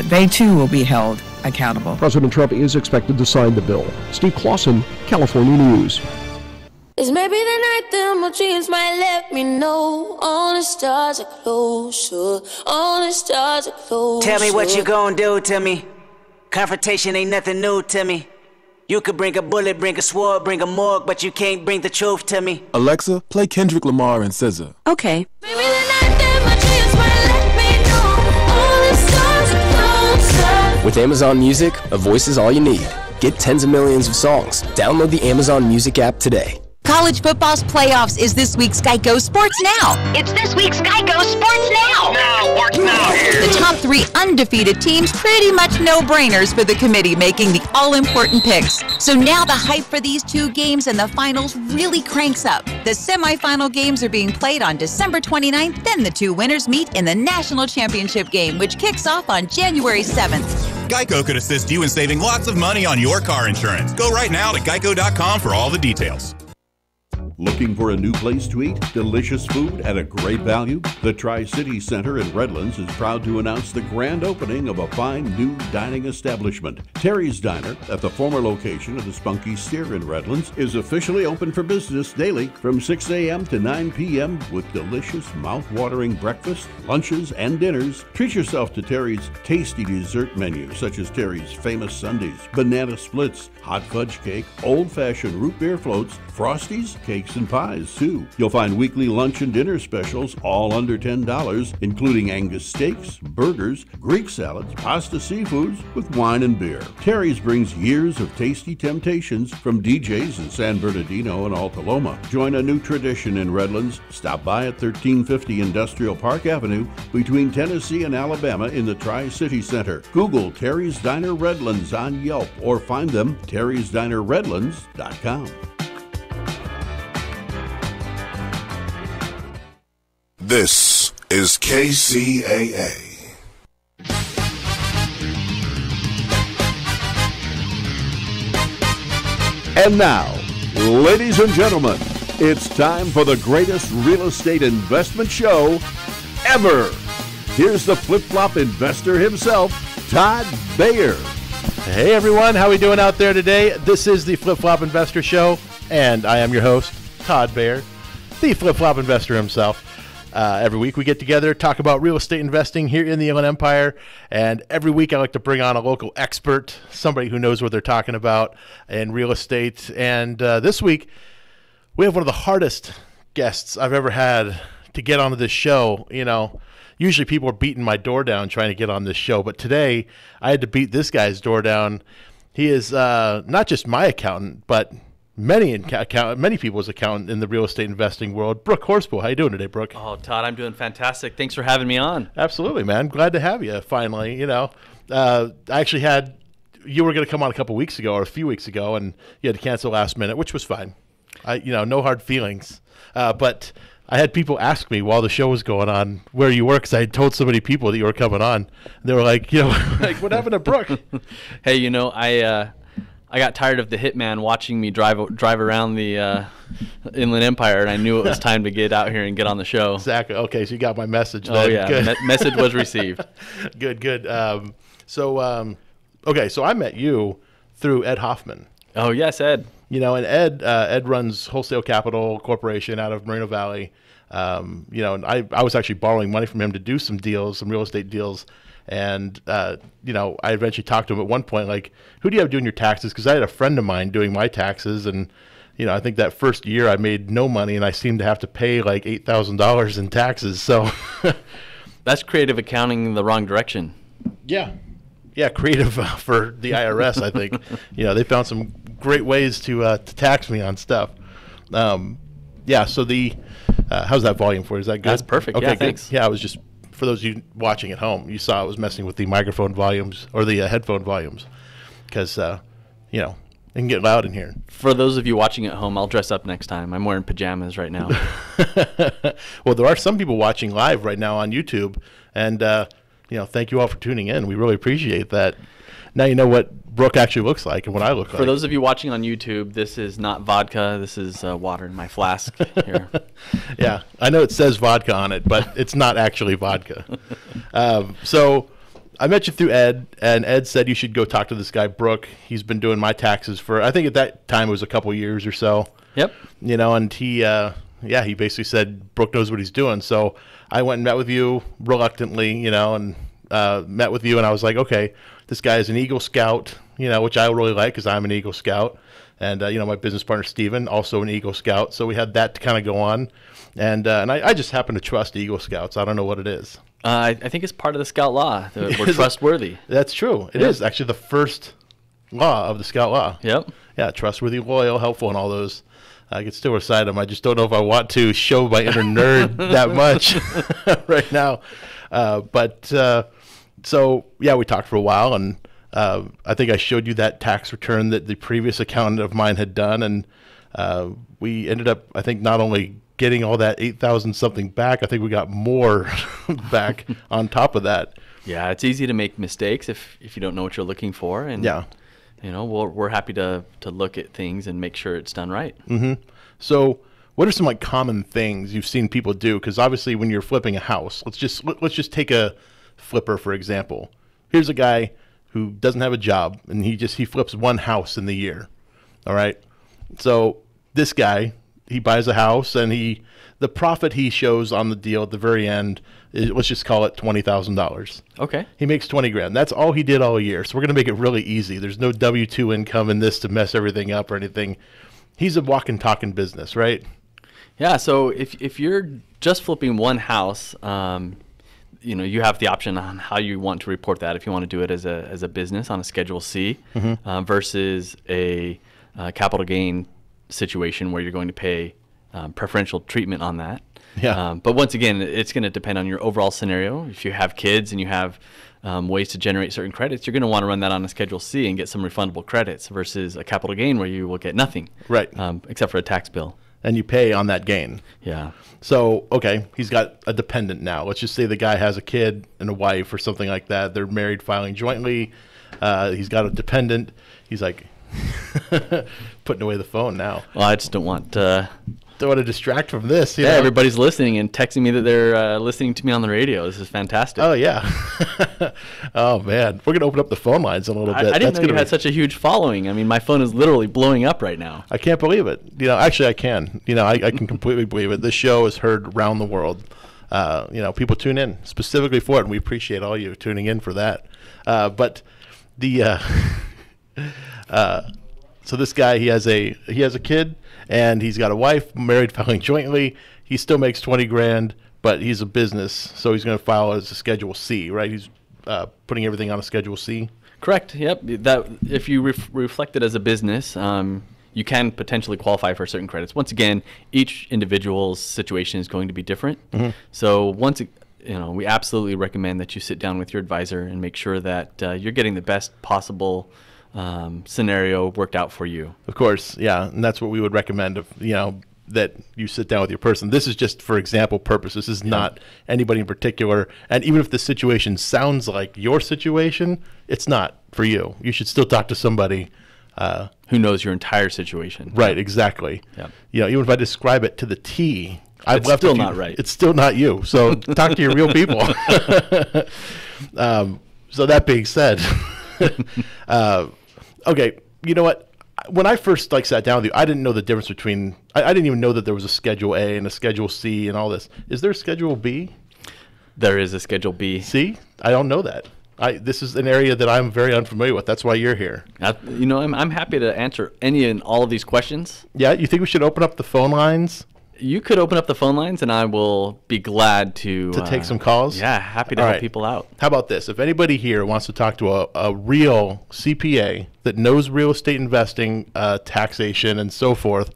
they too will be held accountable. President Trump is expected to sign the bill. Steve Clausen, California News. It's maybe the night that my dreams might let me know all the stars are closer, all the stars are closer. Tell me what you gonna do to me. Confrontation ain't nothing new to me. You could bring a bullet, bring a sword, bring a morgue, but you can't bring the truth to me. Alexa, play Kendrick Lamar and SZA. Okay. Maybe the night that my dreams might let me know all the stars are closer. With Amazon Music, a voice is all you need. Get tens of millions of songs. Download the Amazon Music app today. College football's playoffs is this week's Geico Sports Now. It's this week's Geico Sports Now. Sports Now. The top 3 undefeated teams, pretty much no-brainers for the committee making the all-important picks. So now the hype for these 2 games and the finals really cranks up. The semifinal games are being played on December 29th, then the 2 winners meet in the national championship game, which kicks off on January 7th. Geico could assist you in saving lots of money on your car insurance. Go right now to geico.com for all the details. Looking for a new place to eat? Delicious food at a great value? The Tri-City Center in Redlands is proud to announce the grand opening of a fine new dining establishment. Terry's Diner, at the former location of the Spunky Steer in Redlands, is officially open for business daily from 6 a.m. to 9 p.m. with delicious, mouth-watering breakfast, lunches, and dinners. Treat yourself to Terry's tasty dessert menu, such as Terry's famous sundaes, banana splits, hot fudge cake, old-fashioned root beer floats, frosties, cakes, and pies, too. You'll find weekly lunch and dinner specials, all under $10, including Angus steaks, burgers, Greek salads, pasta seafoods with wine and beer. Terry's brings years of tasty temptations from DJs in San Bernardino and Alta Loma. Join a new tradition in Redlands. Stop by at 1350 Industrial Park Avenue between Tennessee and Alabama in the Tri-City Center. Google Terry's Diner Redlands on Yelp or find them terrysdinerredlands.com. This is KCAA. And now, ladies and gentlemen, it's time for the greatest real estate investment show ever. Here's the flip-flop investor himself, Todd Bayer. Hey everyone, how we doing out there today? This is the Flip-Flop Investor Show, and I am your host, Todd Bayer, the Flip-Flop Investor himself. Every week we get together, talk about real estate investing here in the Inland Empire, and every week I like to bring on a local expert, somebody who knows what they're talking about in real estate. And this week we have one of the hardest guests I've ever had to get onto this show. You know, usually people are beating my door down trying to get on this show, but today I had to beat this guy's door down. He is not just my accountant, but many people's accountant in the real estate investing world. Brooke Horspool, how you doing today, Brooke? Oh, Todd, I'm doing fantastic. Thanks for having me on. Absolutely, man. Glad to have you finally. You know, I actually you were going to come on a few weeks ago, and you had to cancel last minute, which was fine. No hard feelings. But I had people ask me while the show was going on where you were, because I had told so many people that you were coming on. They were like, like, what happened to Brooke? Hey, I got tired of the hitman watching me drive around the Inland Empire, and I knew it was time to get out here and get on the show. Exactly. Okay, so you got my message then. Oh, yeah. Good. Message was received. Good. So I met you through Ed Hoffman. Oh, yes, Ed. And Ed runs Wholesale Capital Corporation out of Moreno Valley. And I was actually borrowing money from him to do some real estate deals. And, I eventually talked to him at one point, like, who do you have doing your taxes? Because I had a friend of mine doing my taxes. And, I think that first year I made no money, and I seemed to have to pay like $8,000 in taxes. So that's creative accounting in the wrong direction. Yeah, creative for the IRS, I think. They found some great ways to tax me on stuff. So how's that volume for you? Is that good? That's perfect. Okay, yeah, good. Thanks. Yeah, I was just, for those of you watching at home, you saw I was messing with the microphone volumes or the headphone volumes because, it can get loud in here. For those of you watching at home, I'll dress up next time. I'm wearing pajamas right now. Well, there are some people watching live right now on YouTube, and, thank you all for tuning in. We really appreciate that. Now you know what Brooke actually looks like and what I look like. For those of you watching on YouTube, this is not vodka. This is water in my flask here. Yeah, I know it says vodka on it, but it's not actually vodka. So I met you through Ed, and Ed said you should go talk to this guy, Brooke. He's been doing my taxes for, I think at that time it was a couple years or so. Yep. You know, and he basically said Brooke knows what he's doing. So I went and met with you reluctantly, you know, and met with you, and I was like, okay, this guy is an Eagle Scout, you know, which I really like because I'm an Eagle Scout. And, you know, my business partner, Steven, also an Eagle Scout. So we had that to kind of go on. And I just happen to trust Eagle Scouts. I don't know what it is. I think it's part of the Scout Law. We're trustworthy. That's true. It is actually the first law of the Scout Law. Yep. Yeah, trustworthy, loyal, helpful, and all those. I could still recite them. I just don't know if I want to show my inner nerd that much right now. So, yeah, we talked for a while, and I think I showed you that tax return that the previous accountant of mine had done, and we ended up, I think, not only getting all that 8,000 something back, I think we got more back on top of that. Yeah, it's easy to make mistakes if you don't know what you're looking for, and you know, we're happy to look at things and make sure it's done right. Mm-hmm. So, what are some like common things you've seen people do? Because obviously, when you're flipping a house, let's just take a flipper for example. Here's a guy who doesn't have a job, and he flips one house in the year. All right, so this guy, he buys a house, and the profit he shows on the deal at the very end is, let's just call it $20,000. Okay. He makes 20 grand. That's all he did all year. So we're going to make it really easy. There's no W-2 income in this to mess everything up or anything. He's a walking, talking business, right? Yeah. So if you're just flipping one house, you know, you have the option on how you want to report that. If you want to do it as a business on a Schedule C versus a capital gain situation where you're going to pay preferential treatment on that. Yeah. But once again, it's going to depend on your overall scenario. If you have kids and you have ways to generate certain credits, you're going to want to run that on a Schedule C and get some refundable credits versus a capital gain where you will get nothing. Right. Except for a tax bill. And you pay on that gain. Yeah. So, okay, he's got a dependent now. Let's just say the guy has a kid and a wife or something like that. They're married, filing jointly. He's got a dependent. He's like putting away the phone now. Well, I just don't want to distract from this. You know? Everybody's listening and texting me that they're listening to me on the radio. This is fantastic. Oh, yeah. Oh, man. We're going to open up the phone lines a little bit. I didn't know you had such a huge following. I mean, my phone is literally blowing up right now. I can't believe it. You know, actually, I can. You know, I can completely believe it. This show is heard around the world. You know, people tune in specifically for it, and we appreciate all you tuning in for that. But the so this guy, he has a kid, and he's got a wife, married, filing jointly. He still makes 20 grand, but he's a business, so he's going to file as a Schedule C, right? He's putting everything on a Schedule C. Correct. Yep. That if you reflect it as a business, you can potentially qualify for certain credits. Once again, each individual's situation is going to be different. Mm-hmm. So we absolutely recommend that you sit down with your advisor and make sure that you're getting the best possible scenario worked out for you. Of course, yeah, and that's what we would recommend. That you sit down with your person. This is just for example purposes. This is not anybody in particular. And even if the situation sounds like your situation, it's not for you. You should still talk to somebody who knows your entire situation. Right, exactly. Yeah. You know, even if I describe it to the T, it's still not right. It's still not you. So talk to your real people. So that being said, okay, you know what? When I first sat down with you, I didn't know the difference between. I didn't even know that there was a Schedule A and a Schedule C and all this. Is there a Schedule B? There is a Schedule B. See, I don't know that. This is an area that I'm very unfamiliar with. That's why you're here. I'm happy to answer any and all of these questions. Yeah, you think we should open up the phone lines? You could open up the phone lines, and I will be glad to take some calls. Yeah, happy to help people out. How about this? If anybody here wants to talk to a real CPA that knows real estate investing, taxation, and so forth,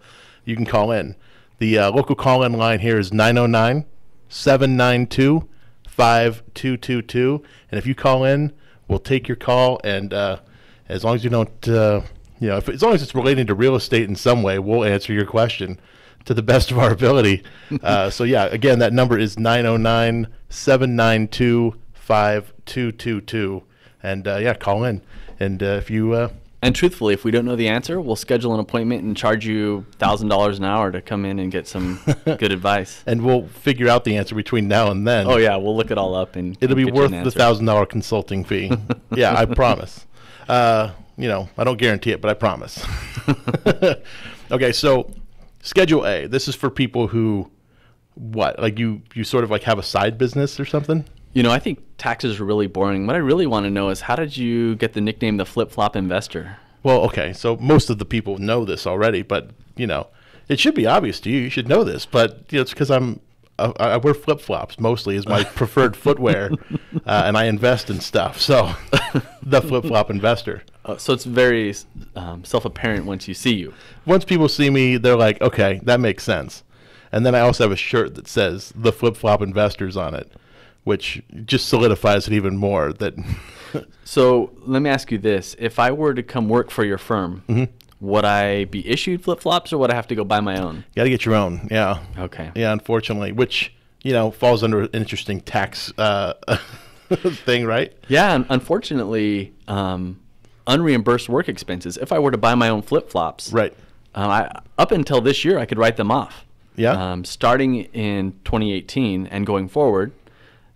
you can call in. The local call-in line here is 909-792-5222, and if you call in, we'll take your call, and as long as you don't, as long as it's relating to real estate in some way, we'll answer your question to the best of our ability. So yeah, again, that number is 909-792-5222, and call in. And if you And truthfully, if we don't know the answer, we'll schedule an appointment and charge you $1,000 an hour to come in and get some good advice. And we'll figure out the answer between now and then. Oh yeah, we'll look it all up and it'll be get worth you an the answer. $1,000 consulting fee. Yeah, I promise. You know, I don't guarantee it, but I promise. Okay, so Schedule A. This is for people who, what, like you sort of like have a side business or something? You know, I think taxes are really boring. What I really want to know is, how did you get the nickname the flip-flop investor? Well, okay, so most of the people know this already, but, you know, it should be obvious to you. You should know this, but you know, it's because I wear flip-flops mostly as my preferred footwear, and I invest in stuff. So the flip-flop investor. So it's very self-apparent once you see you. Once people see me, they're like, okay, that makes sense. And then I also have a shirt that says the flip-flop investors on it, which just solidifies it even more. That. So let me ask you this. If I were to come work for your firm, would I be issued flip-flops or would I have to go buy my own? You got to get your own, yeah. Okay. Yeah, unfortunately, which, you know, falls under an interesting tax thing, right? Yeah, and unfortunately, unreimbursed work expenses, if I were to buy my own flip-flops, right. Up until this year, I could write them off. Yeah. Starting in 2018 and going forward,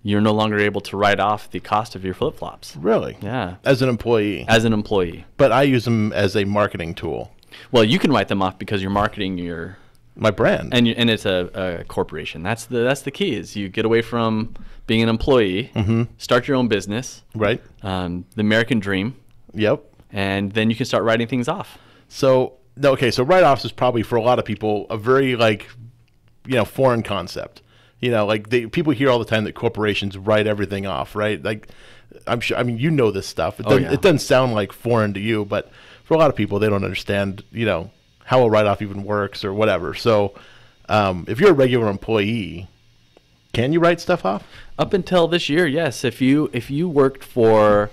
you're no longer able to write off the cost of your flip-flops. Really? Yeah. As an employee? As an employee. But I use them as a marketing tool. Well, you can write them off because you're marketing my brand. And it's a corporation. That's the key, is you get away from being an employee, start your own business. Right. The American dream. Yep. And then you can start writing things off. So, okay, so write-offs is probably for a lot of people a very, like, you know, foreign concept. You know, like people hear all the time that corporations write everything off, right? Like, I'm sure, I mean, you know this stuff. It doesn't sound like foreign to you, but for a lot of people, they don't understand, you know, how a write-off even works or whatever. So if you're a regular employee, can you write stuff off? Up until this year, yes. If you worked for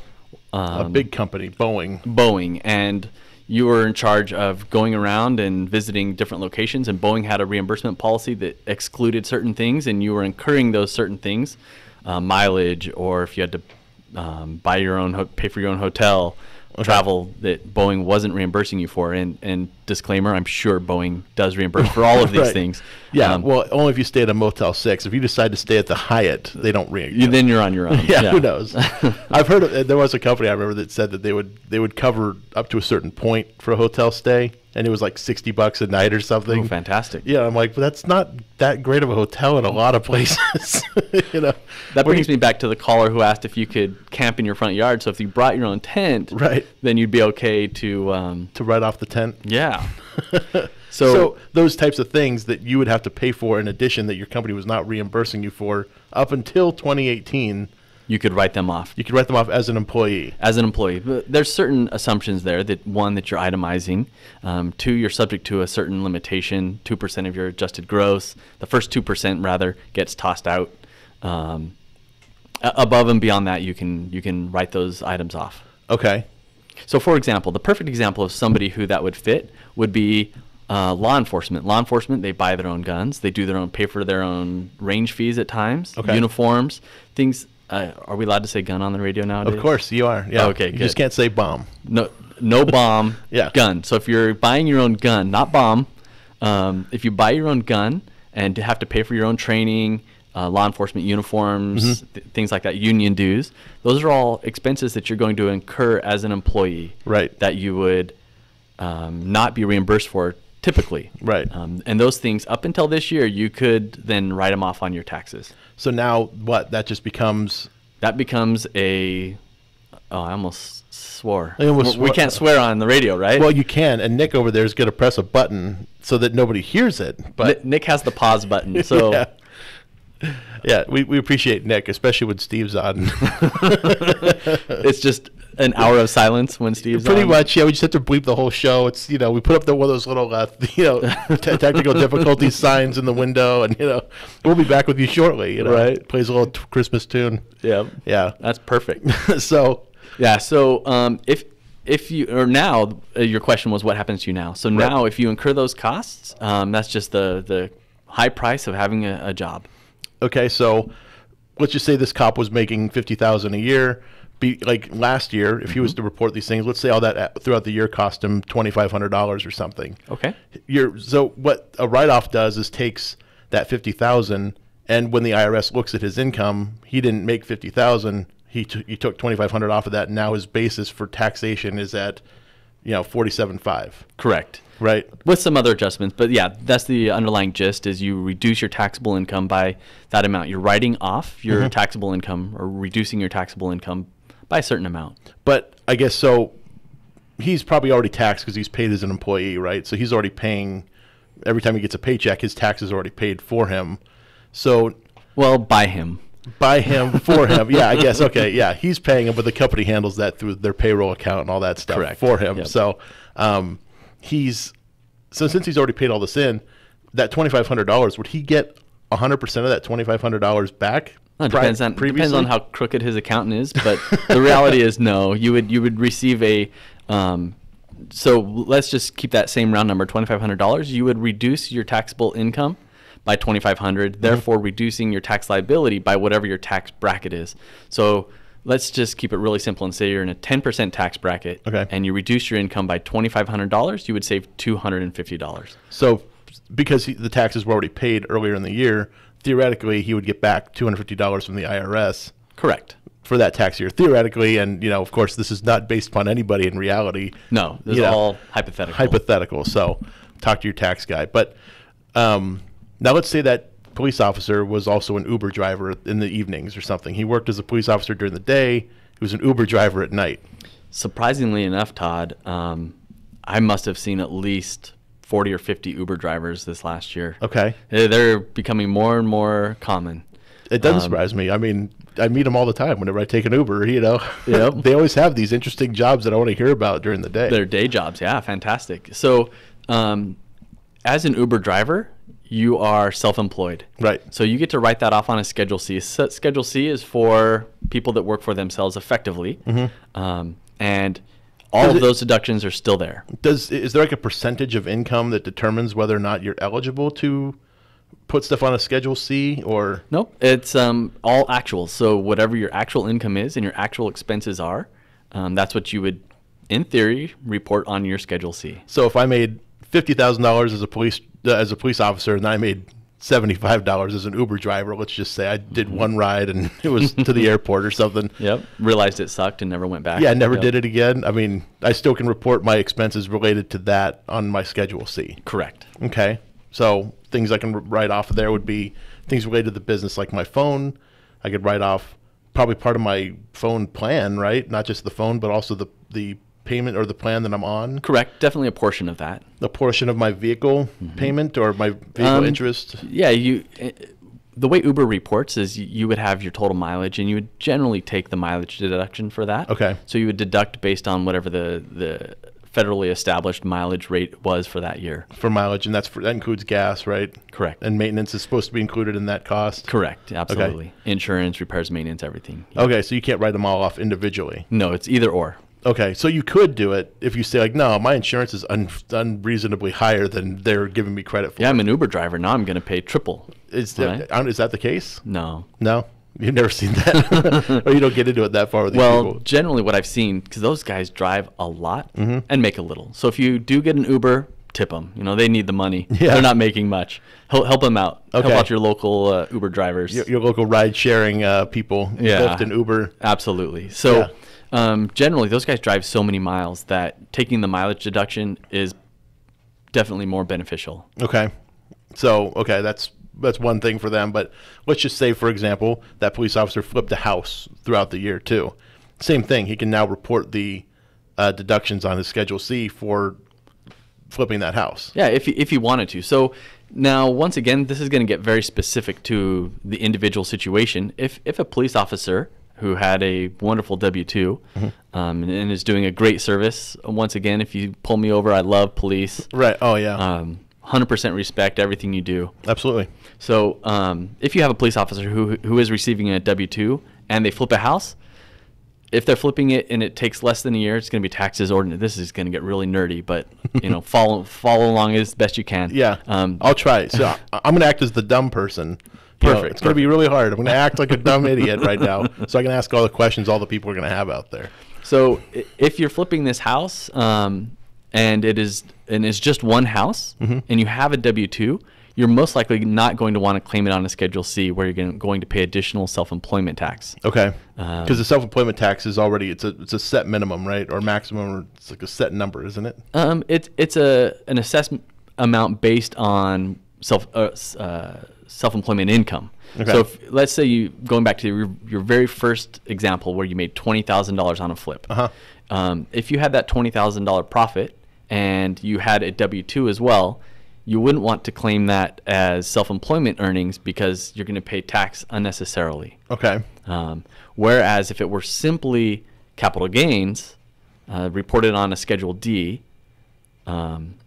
a big company, Boeing, and you were in charge of going around and visiting different locations, and Boeing had a reimbursement policy that excluded certain things, and you were incurring those certain things, mileage, or if you had to buy your own, pay for your own hotel, travel that Boeing wasn't reimbursing you for. And disclaimer, I'm sure Boeing does reimburse for all of these things. Yeah, well, only if you stay at a Motel 6. If you decide to stay at the Hyatt, they don't reimburse. Then you're on your own. Yeah, who knows? I've heard there was a company I remember that said that they would cover up to a certain point for a hotel stay, and it was like $60 a night or something. Oh, fantastic. Yeah, I'm like, but that's not that great of a hotel in a lot of places. You know, that brings me back to the caller who asked if you could camp in your front yard. So if you brought your own tent, right, then you'd be okay to write off the tent. Yeah. So those types of things that you would have to pay for in addition that your company was not reimbursing you for up until 2018. You could write them off. You could write them off as an employee. As an employee. But there's certain assumptions there. That one, that you're itemizing. Two, you're subject to a certain limitation, 2% of your adjusted gross. The first 2% rather gets tossed out. Above and beyond that, you can write those items off. Okay. So, for example, the perfect example of somebody who that would fit would be law enforcement. Law enforcement, they buy their own guns. They do their own, pay for their own range fees at times, uniforms, things. Are we allowed to say gun on the radio nowadays? Of course you are. Yeah. Okay, you just can't say bomb. No bomb, yeah. Gun. So if you're buying your own gun, not bomb, if you buy your own gun and have to pay for your own training, law enforcement uniforms, things like that, union dues, those are all expenses that you're going to incur as an employee. Right. That you would not be reimbursed for typically. Right. And those things, up until this year, you could then write them off on your taxes. So now what? That just becomes... That becomes a... Oh, I almost swore. We can't swear on the radio, right? Well, you can, and Nick over there is going to press a button so that nobody hears it. But Nick has the pause button, so... Yeah, we appreciate Nick, especially when Steve's on. It's just an hour of silence when Steve's Pretty on. much, yeah. We just have to bleep the whole show. It's, you know, we put up one of those little, technical difficulty signs in the window, and, you know, we'll be back with you shortly. You know, right? Plays a little Christmas tune. Yeah, yeah, that's perfect. So, yeah. So, if you, or now, your question was what happens to you now. So now, if you incur those costs, that's just the high price of having a job. Okay, so let's just say this cop was making $50,000 a year like last year, if he was to report these things, let's say all that throughout the year cost him $2,500 or something. Okay. So what a write-off does is takes that $50,000, and when the IRS looks at his income, he didn't make $50,000. He took $2,500 off of that, and now his basis for taxation is at, $47,500. Correct. Right. With some other adjustments, but yeah, that's the underlying gist. Is you reduce your taxable income by that amount. You're writing off your taxable income or reducing your taxable income by a certain amount. But I guess so. He's probably already taxed because he's paid as an employee, right? So he's already paying every time he gets a paycheck. His tax is already paid for him. So, well, by him, for him. Yeah, I guess. Okay, yeah, he's paying him, but the company handles that through their payroll account and all that stuff. Correct. For him. Yep. So, since he's already paid all this in, that $2,500, would he get 100% of that $2,500 back? It depends on how crooked his accountant is, but the reality is no. You would receive a so let's just keep that same round number, $2,500. You would reduce your taxable income by $2,500, therefore reducing your tax liability by whatever your tax bracket is. So let's just keep it really simple and say you're in a 10% tax bracket, and you reduce your income by $2,500, you would save $250. So because the taxes were already paid earlier in the year, theoretically, he would get back $250 from the IRS. Correct. For that tax year, theoretically, and of course, this is not based upon anybody in reality. No, this is all hypothetical. Hypothetical. So, talk to your tax guy. But now, let's say that police officer was also an Uber driver in the evenings or something. He worked as a police officer during the day. He was an Uber driver at night. Surprisingly enough, Todd, I must have seen at least 40 or 50 Uber drivers this last year. Okay. They're becoming more and more common. It doesn't surprise me. I mean, I meet them all the time whenever I take an Uber, Yep. They always have these interesting jobs that I want to hear about during the day. Their day jobs, yeah, fantastic. So as an Uber driver, you are self-employed. Right. So you get to write that off on a Schedule C. Schedule C is for people that work for themselves effectively. And all of those deductions are still there. Is there like a percentage of income that determines whether or not you're eligible to put stuff on a Schedule C, or? Nope, it's all actual. So whatever your actual income is and your actual expenses are, that's what you would, in theory, report on your Schedule C. So if I made $50,000 as a police officer, and I made $75 as an Uber driver, let's just say I did one ride and it was to the airport or something. Yep. Realized it sucked and never went back. Yeah, never did it again. I mean, I still can report my expenses related to that on my Schedule C. Correct. Okay. So things I can write off of there would be things related to the business, like my phone. I could write off probably part of my phone plan, right? Not just the phone, but also the payment or the plan that I'm on. Correct. Definitely a portion of that. A portion of my vehicle payment or my vehicle interest. Yeah, the way Uber reports is you would have your total mileage, and you would generally take the mileage deduction for that. Okay. So you would deduct based on whatever the federally established mileage rate was for that year. For mileage, and that includes gas, right? Correct. And maintenance is supposed to be included in that cost? Correct, absolutely. Okay. Insurance, repairs, maintenance, everything. Yeah. Okay, so you can't write them all off individually? No, it's either or. Okay, so you could do it if you say, like, no, my insurance is unreasonably higher than they're giving me credit for. Yeah, I'm an Uber driver. Now I'm going to pay triple. Is that the case? No. No? You've never seen that? Or you don't get into it that far with these people? Well, generally what I've seen, because those guys drive a lot and make a little. So if you do get an Uber, tip them. They need the money. Yeah. They're not making much. Help them out. Okay. Help out your local Uber drivers. Your local ride-sharing people involved in Uber. Absolutely. So generally, those guys drive so many miles that taking the mileage deduction is definitely more beneficial. Okay. So, that's one thing for them. But let's just say, for example, that police officer flipped a house throughout the year, too. Same thing. He can now report the deductions on his Schedule C for flipping that house. Yeah, if he wanted to. So now, once again, this is going to get very specific to the individual situation. If a police officer who had a wonderful W-2 and is doing a great service, once again, if you pull me over, I love police. Right. Oh, yeah. 100% respect everything you do. Absolutely. So if you have a police officer who is receiving a W-2 and they flip a house, if they're flipping it and it takes less than a year, it's going to be taxed as ordinary. This is going to get really nerdy, but follow along as best you can. Yeah. I'll try. So I'm going to act as the dumb person Perfect. It's going to be really hard. I'm going to act like a dumb idiot right now so I can ask all the questions all the people are going to have out there. So if you're flipping this house and it's just one house and you have a W-2, you're most likely not going to want to claim it on a Schedule C where you're going to pay additional self-employment tax. Okay. Because the self-employment tax is already, it's a set minimum, right? Or maximum, or it's like a set number, isn't it? It's an assessment amount based on self-employment income. Okay. So let's say going back to your very first example where you made $20,000 on a flip. If you had that $20,000 profit and you had a W-2 as well, you wouldn't want to claim that as self-employment earnings because you're going to pay tax unnecessarily. Okay. Whereas if it were simply capital gains reported on a Schedule D, and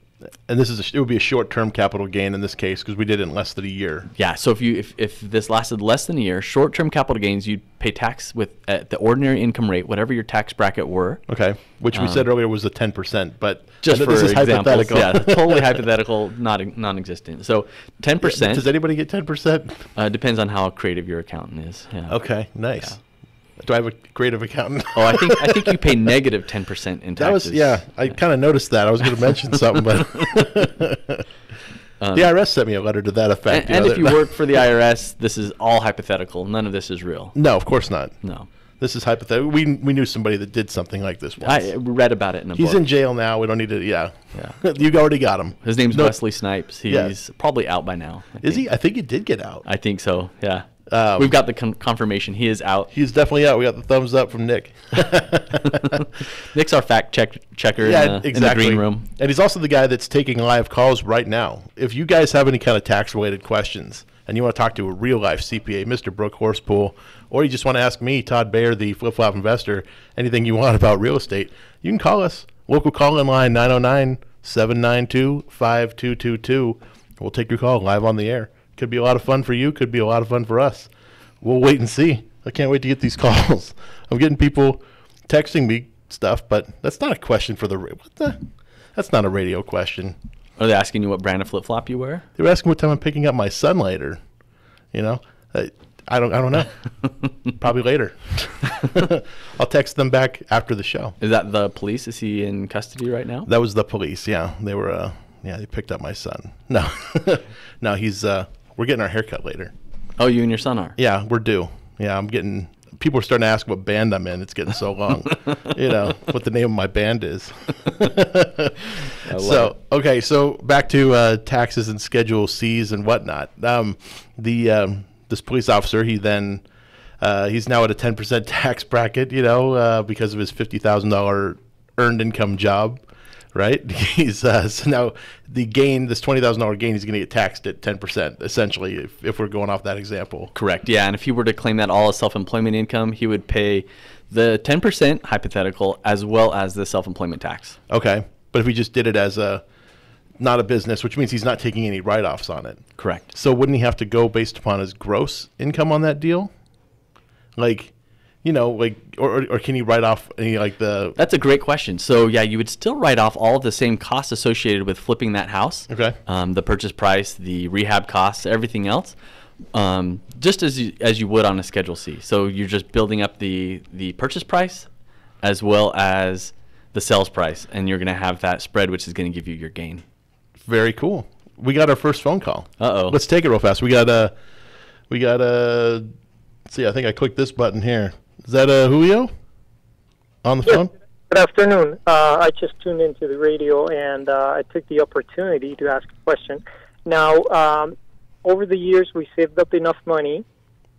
it would be a short-term capital gain in this case because we did it in less than a year. Yeah. So if this lasted less than a year, short-term capital gains, you'd pay tax at the ordinary income rate, whatever your tax bracket were. Okay. Which we said earlier was the 10%, but just for this is hypothetical. Yeah, totally hypothetical, non-existent. So 10%. Does anybody get 10%? Depends on how creative your accountant is. Yeah. Okay. Nice. Yeah. Do I have a creative accountant? Oh, I think you pay negative 10% in taxes. I kind of noticed that. I was going to mention something, but the IRS sent me a letter to that effect. And if you work for the IRS, this is all hypothetical. None of this is real. No, of course not. No. This is hypothetical. We knew somebody that did something like this once. I read about it in a book. He's in jail now. We don't need to, yeah. You already got him. His name's Wesley Snipes. He's probably out by now. Is he? I think he did get out. I think so, yeah. We've got the confirmation. He is out. He's definitely out. We got the thumbs up from Nick. Nick's our fact checker in the green room. And he's also the guy that's taking live calls right now. If you guys have any kind of tax-related questions and you want to talk to a real-life CPA, Mr. Brooke Horsepool, or you just want to ask me, Todd Bayer, the flip-flop investor, anything you want about real estate, you can call us. Local call-in line, 909-792-5222. We'll take your call live on the air. Could be a lot of fun for you. Could be a lot of fun for us. We'll wait and see. I can't wait to get these calls. I'm getting people texting me stuff, but that's not a question for that's not a radio question. Are they asking you what brand of flip-flop you wear? They were asking what time I'm picking up my son later. You know, I don't know. Probably later. I'll text them back after the show. Is that the police? Is he in custody right now? That was the police. Yeah, they were. They picked up my son. No, no, he's. We're getting our haircut later. Oh, you and your son are? Yeah, we're due. Yeah, I'm getting. People are starting to ask what band I'm in. It's getting so long. You know what the name of my band is. Okay, so back to taxes and Schedule C's and whatnot. This police officer, he's now at a 10% tax bracket. You know, because of his $50,000 earned income job. Right? He's so now the gain, this $20,000 gain, he's going to get taxed at 10%, essentially, if we're going off that example. Correct. Yeah, and if he were to claim that all as self-employment income, he would pay the 10% hypothetical as well as the self-employment tax. Okay, but if he just did it as not a business, which means he's not taking any write-offs on it. Correct. So wouldn't he have to go based upon his gross income on that deal? Like, you know, like, or can he write off any, like, the... That's a great question. So, yeah, you would still write off all of the same costs associated with flipping that house. Okay. The purchase price, the rehab costs, everything else, just as you would on a Schedule C. So you're just building up the purchase price as well as the sales price, and you're going to have that spread, which is going to give you your gain. Very cool. We got our first phone call. Uh-oh. Let's take it real fast. We got let's see, I think I clicked this button here. Is that Julio on the phone? Good afternoon. I just tuned into the radio, and I took the opportunity to ask a question. Now, over the years, we saved up enough money,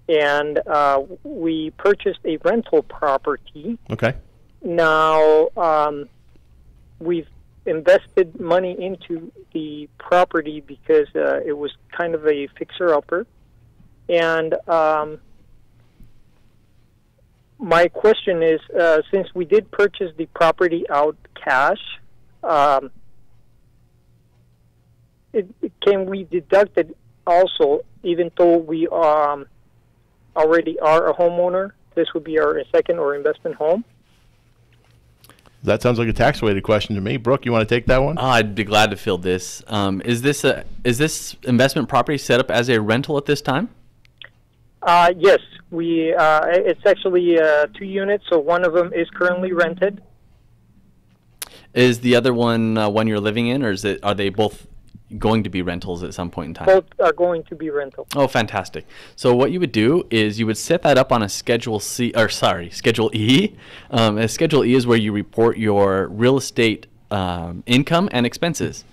and we purchased a rental property. Okay. Now, we've invested money into the property because it was kind of a fixer-upper. And my question is, since we did purchase the property out cash, can we deduct it also, even though we already are a homeowner? This would be our second or investment home? That sounds like a tax-related question to me. Brooke, you want to take that one? I'd be glad to field this. Is this investment property set up as a rental at this time? Yes, it's actually 2 units, so one of them is currently rented. Is the other one one you're living in, or are they both going to be rentals at some point in time? Both are going to be rental. Oh, fantastic. So what you would do is you would set that up on a Schedule E. A Schedule E is where you report your real estate income and expenses.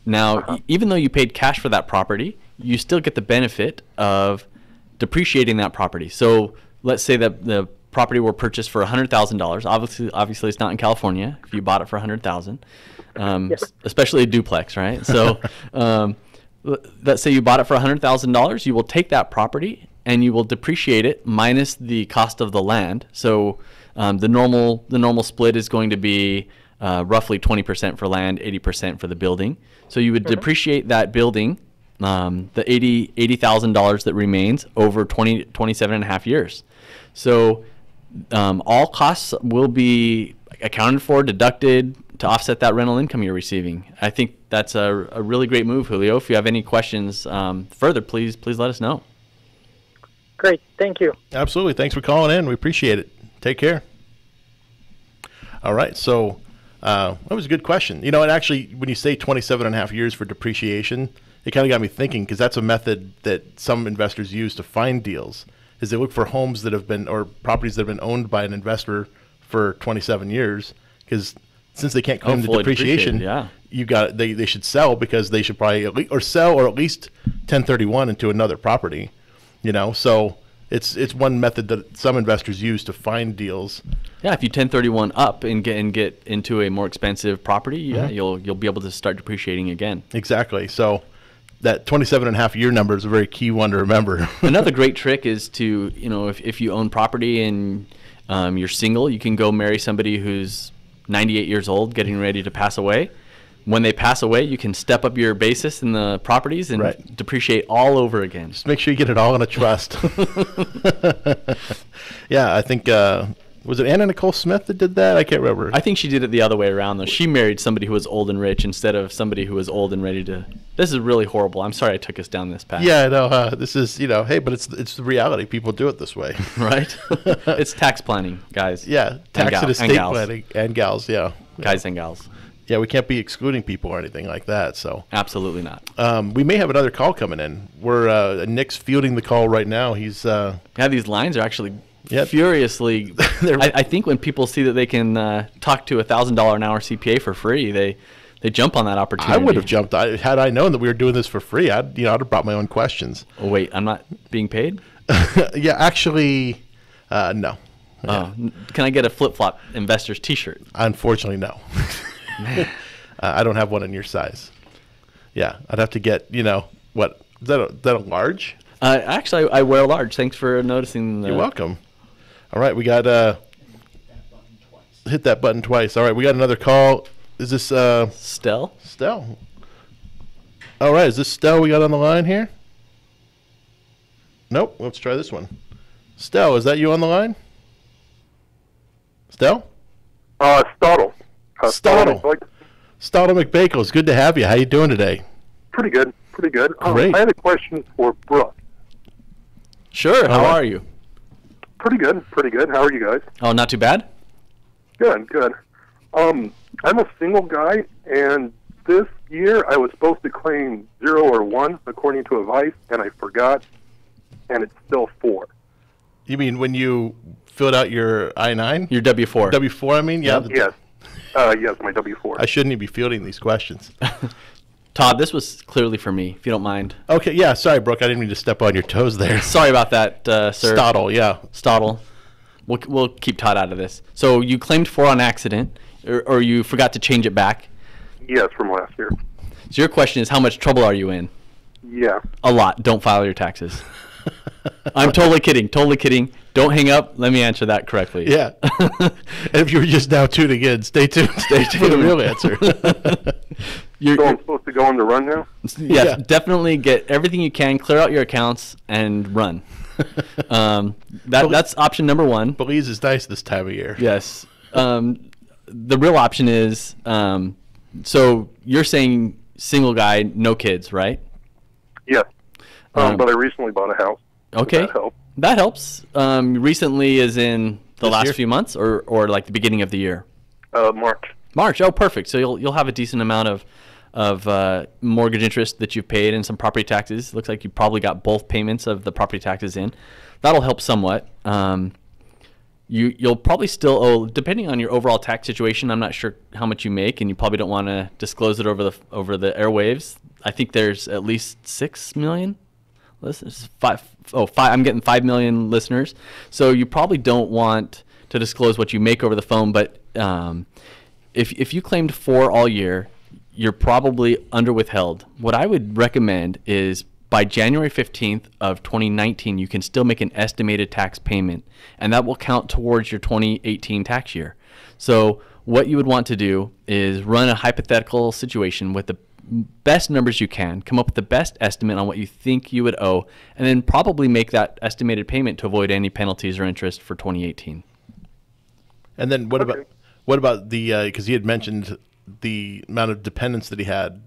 Now, even though you paid cash for that property, you still get the benefit of depreciating that property. So let's say that the property were purchased for $100,000. Obviously, it's not in California. If you bought it for $100,000, especially a duplex, right? So, let's say you bought it for $100,000. You will take that property and you will depreciate it minus the cost of the land. So, the normal split is going to be roughly 20% for land, 80% for the building. So you would depreciate that building, the $80,000 that remains over 27 and a half years. So all costs will be accounted for, deducted to offset that rental income you're receiving. I think that's a really great move, Julio. If you have any questions further, please let us know. Great. Thank you. Absolutely. Thanks for calling in. We appreciate it. Take care. All right. So that was a good question. And actually, when you say 27 and a half years for depreciation, it kind of got me thinking, because that's a method that some investors use to find deals, is they look for homes that have been, or properties that have been owned by an investor for 27 years, because since they can't claim the depreciation, they should sell, because they should probably sell or at least 1031 into another property, so it's one method that some investors use to find deals. Yeah, if you 1031 up and get into a more expensive property, you'll be able to start depreciating again. Exactly. So that 27 and a half year number is a very key one to remember. Another great trick is to, if you own property and you're single, you can go marry somebody who's 98 years old, getting ready to pass away. When they pass away, you can step up your basis in the properties and depreciate all over again. Just make sure you get it all in a trust. Yeah, I think, was it Anna Nicole Smith that did that? I can't remember. I think she did it the other way around, though. She married somebody who was old and rich instead of somebody who was old and ready to... This is really horrible. I'm sorry I took us down this path. Yeah, I know. This is, hey, but it's the reality. People do it this way. Right? It's tax planning, guys. Yeah, tax and estate planning. And gals, yeah. Guys and gals. Yeah, we can't be excluding people or anything like that. So absolutely not. We may have another call coming in. We're Nick's fielding the call right now. He's these lines are actually furiously. I think when people see that they can talk to $1,000 an hour CPA for free, they jump on that opportunity. I would have jumped. Had I known that we were doing this for free, I'd have brought my own questions. Oh wait, I'm not being paid? Yeah, actually, no. Oh, can I get a flip-flop investor's T-shirt? Unfortunately, no. I don't have one in your size. Yeah, I'd have to get, what, is that a large? Actually, I wear a large. Thanks for noticing. You're welcome. All right, we got, hit that button twice. All right, we got another call. Is this, Stell? Stell. All right, is this Stell we got on the line here? Nope, let's try this one. Stell, is that you on the line? Stell? Stottle. Stottle McBakels, good to have you. How you doing today? Pretty good. Great. I had a question for Brooke. Sure. How are you? Pretty good. How are you guys? Oh, not too bad? Good. I'm a single guy, and this year I was supposed to claim 0 or 1 according to advice, and I forgot, and it's still 4. You mean when you filled out your I-9? Your W-4. W-4, I mean? Yeah. Yes. Yes, my W-4. I shouldn't even be fielding these questions. Todd, this was clearly for me, if you don't mind. Okay, yeah, sorry, Brooke. I didn't mean to step on your toes there. Sorry about that, sir. Stottle, yeah. Stottle. We'll keep Todd out of this. So you claimed 4 on accident, or you forgot to change it back? Yes, from last year. So your question is, how much trouble are you in? Yeah. A lot. Don't file your taxes. I'm totally kidding. Don't hang up. Let me answer that correctly. Yeah. And if you're just now tuning in, stay tuned. Stay tuned for the real answer. So I'm supposed to go on the run now? Yes, definitely get everything you can, clear out your accounts, and run. That's option number 1. Belize is nice this time of year. Yes. The real option is, so you're saying single guy, no kids, right? Yes. But I recently bought a house. Okay. That helps. Recently is in the last year? few months or like the beginning of the year? March. March. Oh, perfect. So you'll have a decent amount of mortgage interest that you've paid and some property taxes. Looks like you probably got both payments of the property taxes in. That'll help somewhat. You'll probably still owe, depending on your overall tax situation. I'm not sure how much you make, and you probably don't want to disclose it over the airwaves. I think there's at least 6 million listeners. I'm getting 5 million listeners. So you probably don't want to disclose what you make over the phone. But if you claimed 4 all year, you're probably under withheld. What I would recommend is by January 15th of 2019, you can still make an estimated tax payment, and that will count towards your 2018 tax year. So what you would want to do is run a hypothetical situation with the best numbers you can, come up with the best estimate on what you think you would owe, and then probably make that estimated payment to avoid any penalties or interest for 2018. And then what about the, because he had mentioned the amount of dependents that he had,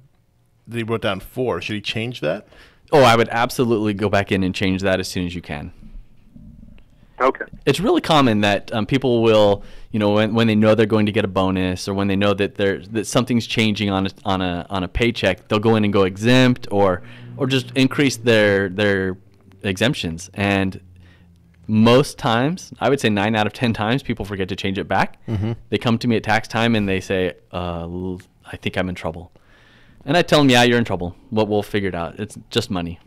that he wrote down 4. Should he change that? Oh, I would absolutely go back in and change that as soon as you can. Okay. It's really common that people will, when they know they're going to get a bonus, or when they know that something's changing on a paycheck, they'll go in and go exempt or just increase their exemptions. And most times, I would say 9 out of 10 times, people forget to change it back. Mm-hmm. They come to me at tax time and they say, I think I'm in trouble. And I tell them, yeah, you're in trouble. We'll figure it out. It's just money.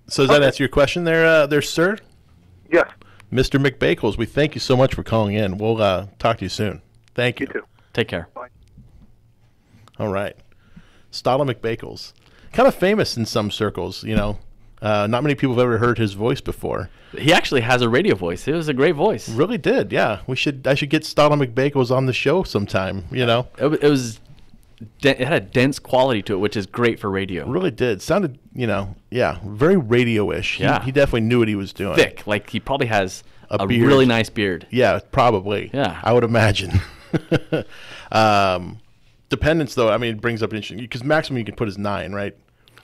So does that answer your question there, sir? Yes. Mr. McBakels, we thank you so much for calling in. We'll talk to you soon. Thank you. You too. Take care. Bye. All right. Stala McBakels. Kind of famous in some circles, Not many people have ever heard his voice before. He actually has a radio voice. It was a great voice. Really did, yeah. I should get Stala McBakels on the show sometime, It had a dense quality to it, which is great for radio. It really did. Sounded, very radio-ish. Yeah. He definitely knew what he was doing. Thick. Like he probably has a beard. really nice beard. Yeah, probably. Yeah. I would imagine. Dependence, though, it brings up an interesting, because maximum you can put is 9, right?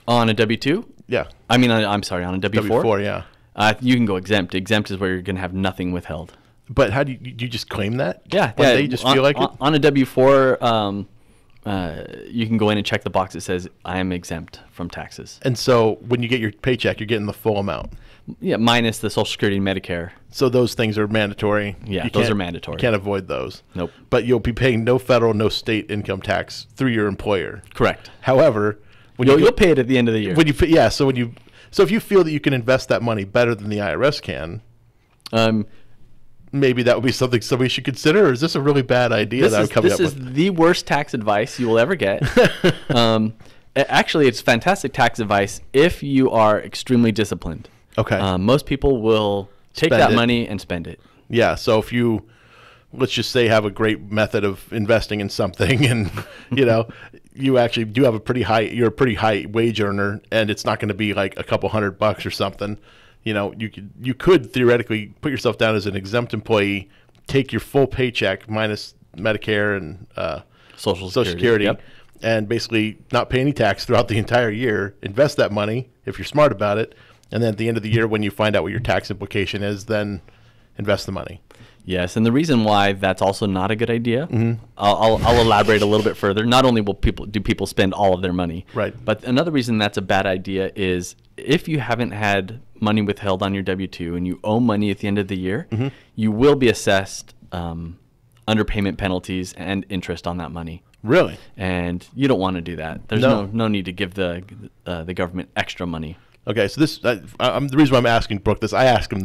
On a W-2? Yeah. I'm sorry, on a W-4? W-4, yeah. You can go exempt. Exempt is where you're going to have nothing withheld. But how do you just claim that? Yeah. One day you just feel like it? On a W-4, you can go in and check the box that says, I am exempt from taxes. And so when you get your paycheck, you're getting the full amount. Yeah, minus the Social Security and Medicare. So those things are mandatory. Yeah, those are mandatory. You can't avoid those. Nope. But you'll be paying no federal, no state income tax through your employer. Correct. However, when you'll pay it at the end of the year. So if you feel that you can invest that money better than the IRS can, maybe that would be something somebody should consider. Or is this a really bad idea that I'm coming up with? This is the worst tax advice you will ever get. Actually, it's fantastic tax advice if you are extremely disciplined. Okay. Most people will take that money and spend it. Yeah. So if you, let's just say, have a great method of investing in something, and you actually do have you're a pretty high wage earner, and it's not going to be like a couple $100 or something. You could theoretically put yourself down as an exempt employee, take your full paycheck minus Medicare and Social Security, yep. And basically not pay any tax throughout the entire year. Invest that money if you're smart about it, and then at the end of the year, when you find out what your tax implication is, then invest the money. Yes, and the reason why that's also not a good idea, mm-hmm. I'll elaborate a little bit further. Not only will people spend all of their money, right, but another reason that's a bad idea is if you haven't had money withheld on your W-2 and you owe money at the end of the year, mm-hmm. you will be assessed underpayment penalties and interest on that money. Really? And you don't want to do that. There's no need to give the government extra money. Okay, so the reason why I'm asking Brooke this, I asked him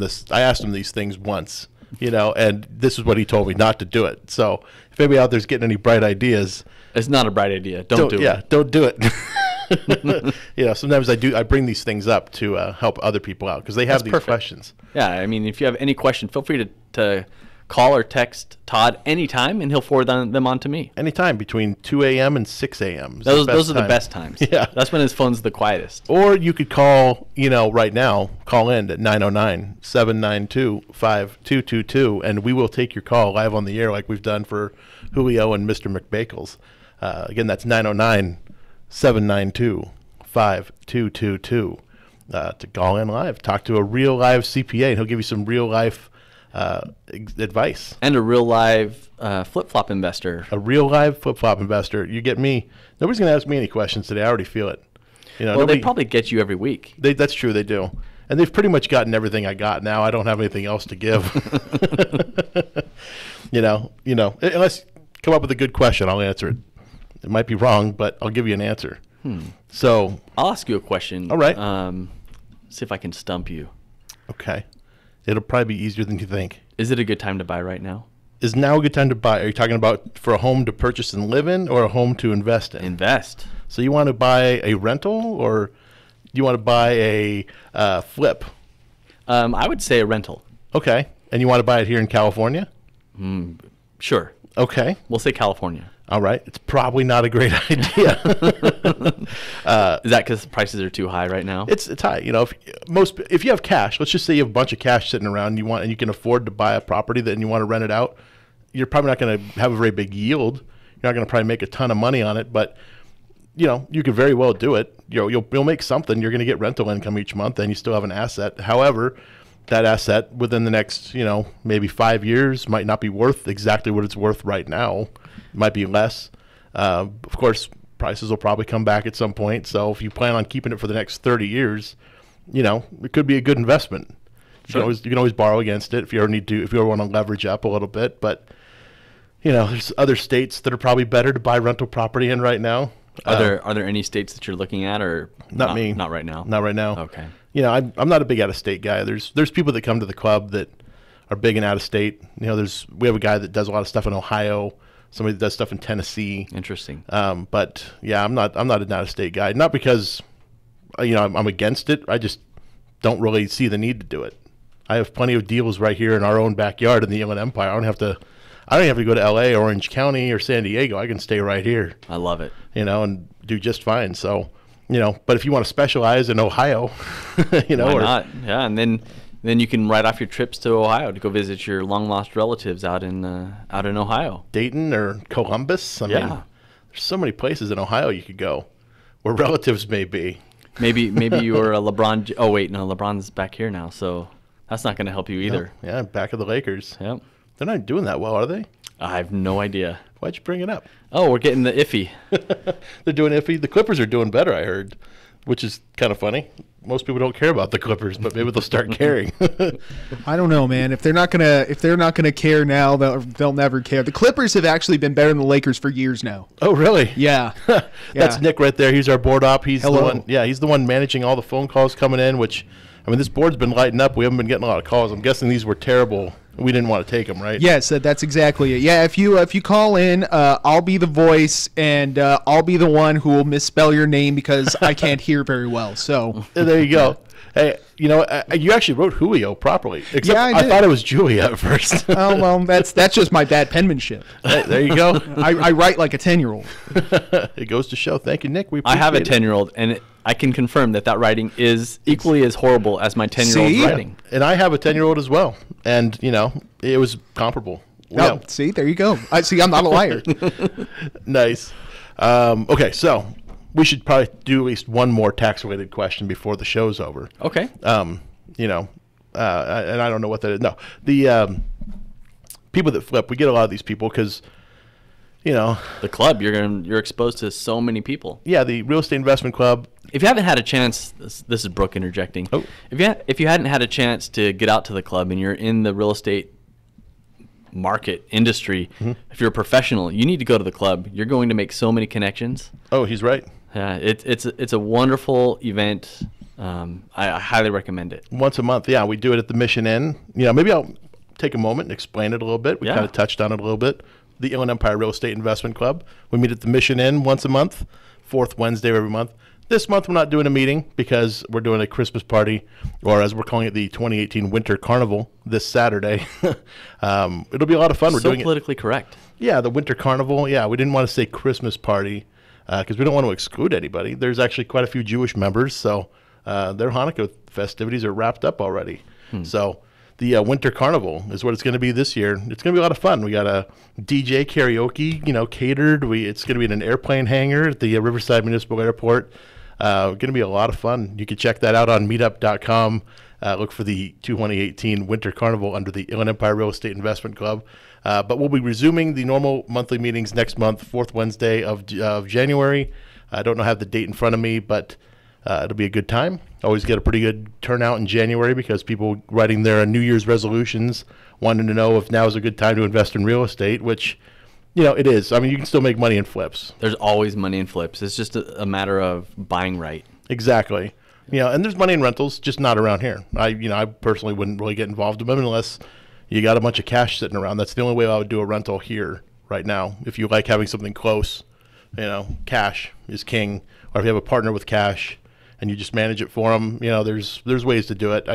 these things once, and this is what he told me, not to do it. So if anybody out there's getting any bright ideas, it's not a bright idea. Don't do it. Yeah, don't do it. Sometimes I bring these things up to help other people out because they have these questions. Yeah, if you have any question, feel free to call or text Todd anytime, and he'll forward them on to me. Anytime between 2 a.m. and 6 a.m. Those are the best times. Yeah. That's when his phone's the quietest. Or you could call, right now, call in at 909-792-5222, and we will take your call live on the air like we've done for Julio and Mr. McBakels. Again, that's 909-792-5222. to call in live, talk to a real live CPA, and he'll give you some real life advice. And a real live flip-flop investor. A real live flip-flop investor. You get me. Nobody's going to ask me any questions today. I already feel it. Well, they probably get you every week. That's true. They do. And they've pretty much gotten everything I got now. I don't have anything else to give. Unless you come up with a good question, I'll answer it. It might be wrong, but I'll give you an answer. So I'll ask you a question. All right. See if I can stump you. Okay. It'll probably be easier than you think. Is it a good time to buy right now? Is now a good time to buy? Are you talking about for a home to purchase and live in, or a home to invest in? Invest. So you want to buy a rental, or you want to buy a flip? I would say a rental. Okay. And you want to buy it here in California? Sure. Okay. We'll say California. All right. It's probably not a great idea. Is that because prices are too high right now? It's high. If you have cash, let's just say you have a bunch of cash sitting around, and you can afford to buy a property and you want to rent it out, you're probably not going to have a very big yield. You're not going to probably make a ton of money on it, but you could very well do it. You'll make something. You're going to get rental income each month, and you still have an asset. However, that asset within the next, maybe 5 years might not be worth exactly what it's worth right now. It might be less. Of course, prices will probably come back at some point. So if you plan on keeping it for the next 30 years, it could be a good investment. Sure. You can always borrow against it if you ever want to leverage up a little bit. But there's other states that are probably better to buy rental property in right now. Are there any states that you're looking at, or not me? Not right now. Not right now. Okay. I'm not a big out of state guy. There's people that come to the club that are big and out of state. We have a guy that does a lot of stuff in Ohio. Somebody that does stuff in Tennessee. Interesting. But yeah, I'm not an out of state guy. Not because I'm against it. I just don't really see the need to do it. I have plenty of deals right here in our own backyard in the Inland Empire. I don't have to go to LA, Orange County, or San Diego. I can stay right here. I love it. And do just fine. So, but if you want to specialize in Ohio, why not? Yeah, and then you can write off your trips to Ohio to go visit your long lost relatives out in Ohio, Dayton or Columbus. I mean, there's so many places in Ohio you could go where relatives may be. Maybe you're a LeBron. Oh wait, no, LeBron's back here now, so that's not going to help you either. Yeah, back of the Lakers. Yep. They're not doing that well, are they? I have no idea. Why'd you bring it up? Oh, we're getting the iffy. They're doing iffy. The Clippers are doing better, I heard, which is kind of funny. Most people don't care about the Clippers, but maybe they'll start caring. I don't know, man. If they're not gonna care now, they'll never care. The Clippers have actually been better than the Lakers for years now. Oh, really? Yeah. That's Nick right there. He's our board op. He's Hello. the one. Yeah, he's the one managing all the phone calls coming in. Which, this board's been lighting up. We haven't been getting a lot of calls. I'm guessing these were terrible. We didn't want to take them, right? Yes, that's exactly it. Yeah, if you call in, I'll be the voice, and I'll be the one who will misspell your name because I can't hear very well. So there you go. Hey, you actually wrote Julio properly. Except yeah, I did. I thought it was Julia at first. Oh, well, that's just my bad penmanship. Hey, there you go. I write like a 10-year-old. It goes to show. Thank you, Nick. I have a 10-year-old, and I can confirm that writing is equally as horrible as my 10-year-old's writing. And I have a 10-year-old as well, and it was comparable. Oh, see, there you go. I'm not a liar. Nice. Okay, so we should probably do at least one more tax-related question before the show's over. Okay. And I don't know what that is. No, the people that flip, we get a lot of these people because, the club, you're exposed to so many people. Yeah, the Real Estate Investment Club. If you haven't had a chance, this is Brooke interjecting. Oh. If you hadn't had a chance to get out to the club and you're in the real estate market industry, if you're a professional, you need to go to the club. You're going to make so many connections. Oh, he's right. Yeah, it's a wonderful event. I highly recommend it. Once a month, yeah. We do it at the Mission Inn. Maybe I'll take a moment and explain it a little bit. We kind of touched on it a little bit. The Inland Empire Real Estate Investment Club. We meet at the Mission Inn once a month, fourth Wednesday of every month. This month we're not doing a meeting because we're doing a Christmas party, or as we're calling it, the 2018 Winter Carnival this Saturday. It'll be a lot of fun. We're doing politically correct. Yeah, the Winter Carnival. Yeah, we didn't want to say Christmas party because we don't want to exclude anybody. There's actually quite a few Jewish members, so their Hanukkah festivities are wrapped up already. So the Winter Carnival is what it's going to be this year. It's going to be a lot of fun. We got a DJ karaoke, catered. It's going to be in an airplane hangar at the Riverside Municipal Airport. Going to be a lot of fun. You can check that out on meetup.com. Look for the 2018 Winter Carnival under the Inland Empire Real Estate Investment Club. But we'll be resuming the normal monthly meetings next month, 4th Wednesday of January. I don't have the date in front of me, but it'll be a good time. Always get a pretty good turnout in January because people writing their New Year's resolutions, wanting to know if now is a good time to invest in real estate, which, it is. I mean, you can still make money in flips. There's always money in flips. It's just a matter of buying right. Exactly. And there's money in rentals, just not around here. I personally wouldn't really get involved in them unless you got a bunch of cash sitting around. That's the only way I would do a rental here right now. If you like having something close, cash is king. Or if you have a partner with cash and you just manage it for them, there's ways to do it.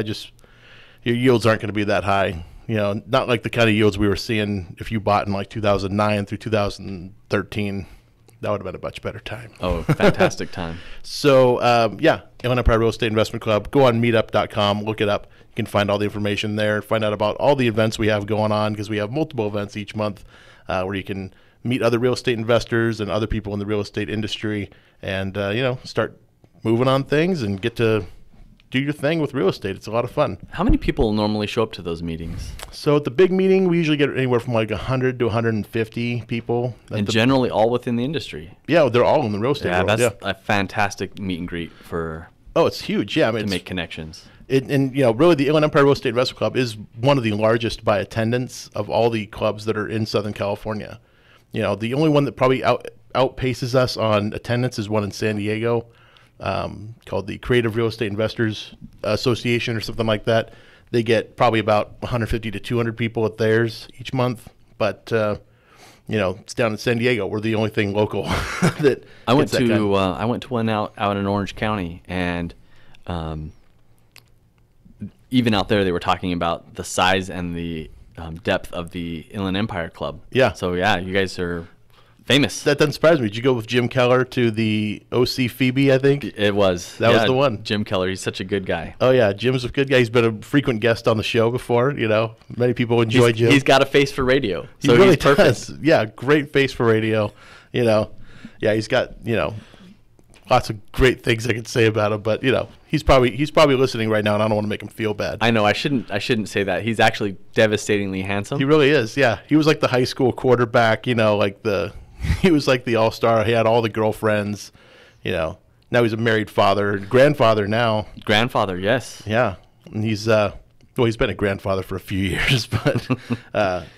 Your yields aren't going to be that high. Not like the kind of yields we were seeing if you bought in like 2009 through 2013. That would have been a much better time. Oh, fantastic time. So, Inland Empire Real Estate Investment Club. Go on meetup.com, look it up. You can find all the information there, find out about all the events we have going on because we have multiple events each month where you can meet other real estate investors and other people in the real estate industry and, start moving on things and get to do your thing with real estate. It's a lot of fun. How many people normally show up to those meetings? So at the big meeting, we usually get anywhere from like 100 to 150 people. And generally all within the industry. Yeah, they're all in the real estate world. That's a fantastic meet and greet for... Oh, it's huge. Yeah, to make connections. Really the Inland Empire Real Estate Investment Club is one of the largest by attendance of all the clubs that are in Southern California. The only one that probably outpaces us on attendance is one in San Diego. Called the Creative Real Estate Investors Association or something like that. They get probably about 150 to 200 people at theirs each month. But, it's down in San Diego. We're the only thing local that I went to one out in Orange County, and even out there they were talking about the size and the depth of the Inland Empire Club. Yeah. So, you guys are... famous. That doesn't surprise me. Did you go with Jim Keller to the OC Phoebe, I think? It was. That was the one. Jim Keller. He's such a good guy. Oh, yeah. Jim's a good guy. He's been a frequent guest on the show before. Many people enjoy Jim. He's got a face for radio. He really he's perfect. Does. Yeah, great face for radio. Yeah, he's got, lots of great things I could say about him. But, he's probably listening right now, and I don't want to make him feel bad. I know. I shouldn't say that. He's actually devastatingly handsome. He really is, yeah. He was like the high school quarterback, he was like the all-star. He had all the girlfriends, Now he's a married father, grandfather now. Grandfather, yes. Yeah. And he's been a grandfather for a few years, but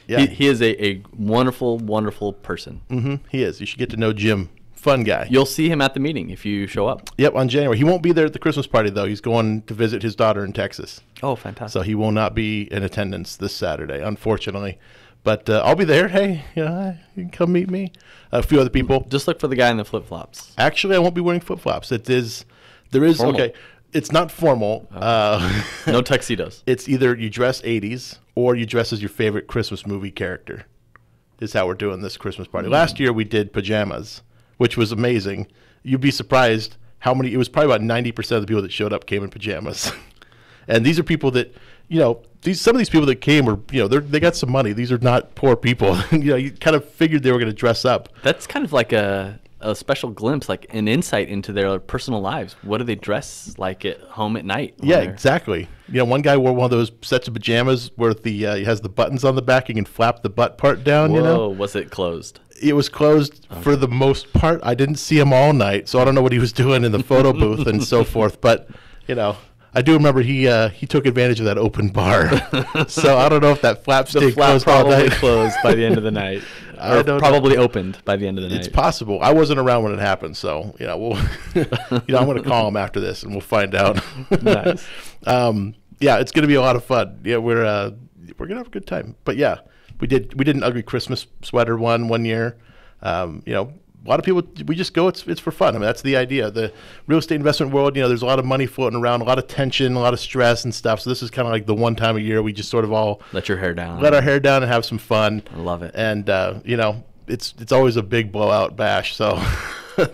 yeah. He is a wonderful, wonderful person. Mm-hmm. He is. You should get to know Jim. Fun guy. You'll see him at the meeting if you show up. Yep, on January. He won't be there at the Christmas party, though. He's going to visit his daughter in Texas. Oh, fantastic. So he will not be in attendance this Saturday, unfortunately. But I'll be there. Hey, you can come meet me. A few other people. Just look for the guy in the flip-flops. Actually, I won't be wearing flip-flops. There is formal. Okay, it's not formal. Okay. No tuxedos. It's either you dress 80s or you dress as your favorite Christmas movie character. This is how we're doing this Christmas party. Last year we did pajamas, which was amazing. You'd be surprised how many. It was probably about 90% of the people that showed up came in pajamas. And these are people that, some of these people that came were, they got some money. These are not poor people. You kind of figured they were going to dress up. That's kind of like a special glimpse, like an insight into their personal lives. What do they dress like at home at night? Yeah, exactly. One guy wore one of those sets of pajamas where he has the buttons on the back. You can flap the butt part down. Whoa, was it closed? It was closed for the most part. I didn't see him all night, so I don't know what he was doing in the photo booth and so forth. But, I do remember he took advantage of that open bar. So I don't know if that flap stayed closed all night. Probably closed by the end of the night. Or probably opened by the end of the night. It's possible. I wasn't around when it happened, so we'll I'm going to call him after this and we'll find out. Nice. It's going to be a lot of fun. Yeah, we're going to have a good time. But yeah, we did an ugly Christmas sweater one year. A lot of people, we just go, it's for fun. I mean, that's the idea. The real estate investment world, there's a lot of money floating around, a lot of tension, a lot of stress and stuff. So this is kind of like the one time a year we just sort of all let our hair down and have some fun. I love it. And, it's always a big blowout bash. So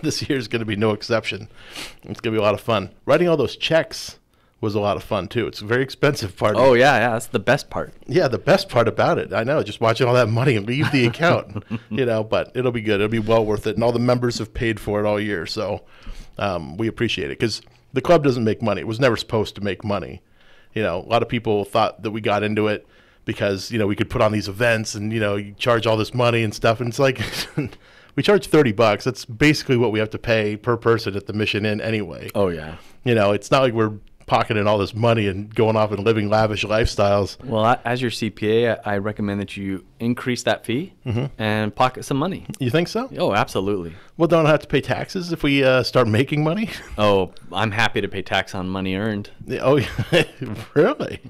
this year's going to be no exception. It's going to be a lot of fun. Writing all those checks was a lot of fun too. It's a very expensive part. Oh yeah, that's the best part. Yeah, the best part about it. I know, just watching all that money leave the account, but it'll be good. It'll be well worth it. And all the members have paid for it all year. So we appreciate it because the club doesn't make money. It was never supposed to make money. A lot of people thought that we got into it because, we could put on these events and, you charge all this money and stuff. And it's like, we charge $30. That's basically what we have to pay per person at the Mission Inn anyway. Oh, yeah. It's not like we're pocketing all this money and going off and living lavish lifestyles. Well, as your CPA, I recommend that you increase that fee and pocket some money. You think so? Oh, absolutely. Well, don't I have to pay taxes if we start making money? Oh, I'm happy to pay tax on money earned. Oh, really?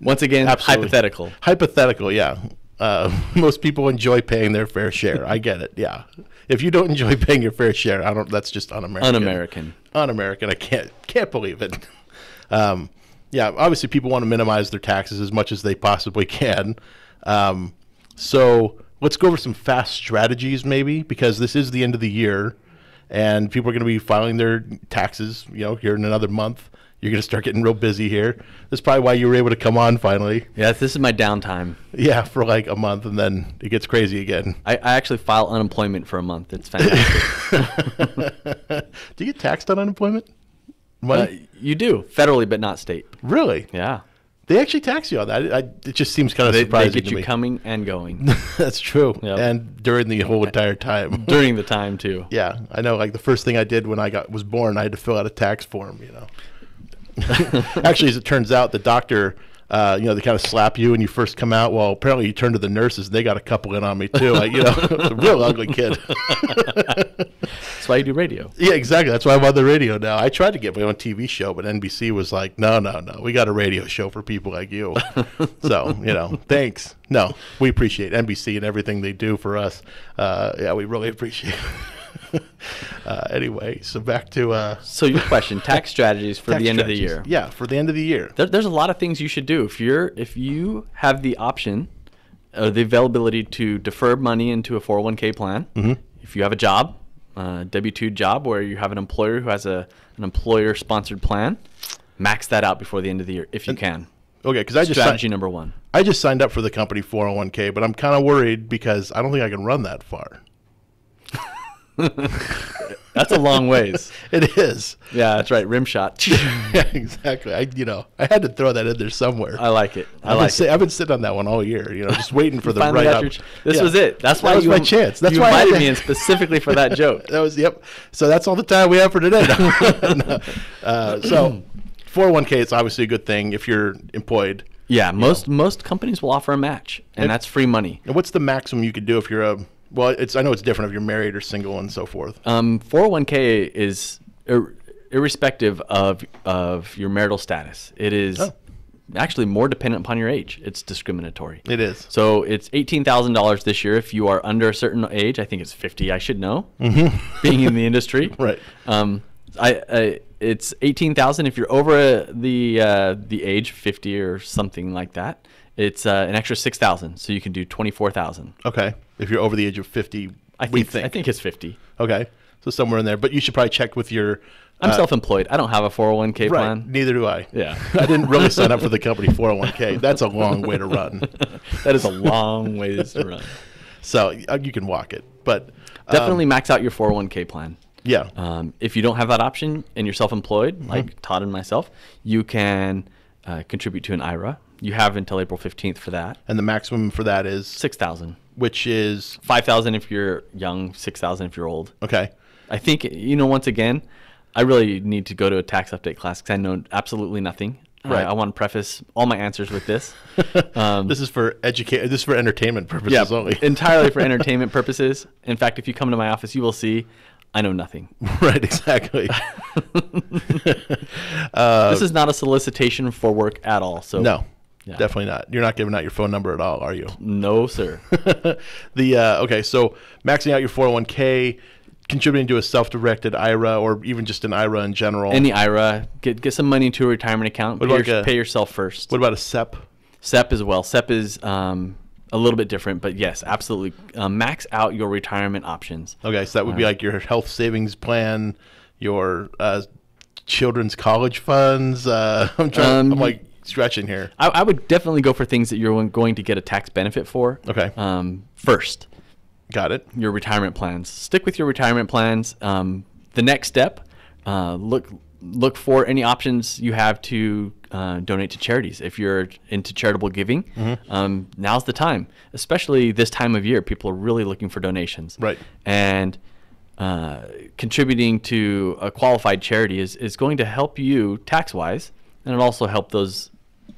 Once again, Absolutely. hypothetical. Hypothetical, yeah. Most people enjoy paying their fair share. I get it, yeah. If you don't enjoy paying your fair share, that's just un-American. Un-American. I can't believe it. Yeah, obviously people want to minimize their taxes as much as they possibly can. So let's go over some fast strategies maybe, because this is the end of the year and people are going to be filing their taxes, here in another month. You're going to start getting real busy here. That's probably why you were able to come on finally. Yeah, this is my downtime. Yeah, for like a month, and then it gets crazy again. I actually file unemployment for a month. It's fantastic. Do you get taxed on unemployment money? You do, federally, but not state. Really? Yeah. They actually tax you on that. It just seems kind of surprising to me. They get you coming and going. That's true. Yep. And during the whole entire time. During the time, too. Yeah. I know, like the first thing I did when I was born, I had to fill out a tax form, Actually, as it turns out, the doctor, they kind of slap you when you first come out. Well, apparently you turn to the nurses, and they got a couple in on me, too. Like, a real ugly kid. That's why you do radio. Yeah, exactly. That's why I'm on the radio now. I tried to get my own TV show, but NBC was like, no. We got a radio show for people like you. So, thanks. No, we appreciate NBC and everything they do for us. Yeah, we really appreciate it. Anyway, so back to so your question, tax strategies for the end of the year. Yeah, for the end of the year. There's a lot of things you should do if you have the option or the availability to defer money into a 401k plan. If you have a job, W-2 job where you have an employer who has an employer sponsored plan, max that out before the end of the year if you can. Okay, because strategy number one. I just signed up for the company 401k, but I'm kind of worried because I don't think I can run that far. That's a long ways. It is. Yeah, that's right. Rim shot. Yeah, exactly. I had to throw that in there somewhere. I like it. I've been sitting on that one all year. Just waiting for the right up. This was it. That's why that was my chance. That's why you invited me in specifically for that joke. That was So that's all the time we have for today. So 401k is obviously a good thing if you're employed. Yeah, most companies will offer a match, and that's free money. And what's the maximum you could do if you're Well, I know it's different if you're married or single and so forth. 401k is irrespective of your marital status. It is actually more dependent upon your age. It's discriminatory. It is. So it's $18,000 this year if you are under a certain age. I think it's 50. I should know, being in the industry. Right. It's $18,000 if you're over the age 50 or something like that. It's an extra $6,000, so you can do $24,000. Okay. If you're over the age of 50, I think it's 50. Okay, so somewhere in there. But you should probably check with your. I'm self-employed. I don't have a 401k plan. Neither do I. Yeah. I didn't really sign up for the company 401k. That's a long way to run. That is a long ways to run. So you can walk it, but definitely max out your 401k plan. Yeah. If you don't have that option and you're self-employed, like Todd and myself, you can contribute to an IRA. You have until April 15th for that. And the maximum for that is? $6,000. Which is? $5,000 if you're young, $6,000 if you're old. Okay. I think, once again, I really need to go to a tax update class because I know absolutely nothing. Right. I want to preface all my answers with this. This is for This is for entertainment purposes only. Entirely for entertainment purposes. In fact, if you come to my office, you will see I know nothing. Right, exactly. This is not a solicitation for work at all. So no. Yeah. Definitely not. You're not giving out your phone number at all, are you? No, sir. Okay, so maxing out your 401k, contributing to a self-directed IRA, or even just an IRA in general. Any IRA, get some money into a retirement account. Pay yourself first. What about a SEP? SEP as well. SEP is a little bit different, but yes, absolutely. Max out your retirement options. Okay, so that would be like your health savings plan, your children's college funds? I'm like stretching here. I would definitely go for things that you're going to get a tax benefit for. Okay. First. Got it. Your retirement plans. Stick with your retirement plans. The next step, look for any options you have to donate to charities. If you're into charitable giving, now's the time. Especially this time of year, people are really looking for donations. Right. And contributing to a qualified charity is going to help you tax-wise, and it'll also help those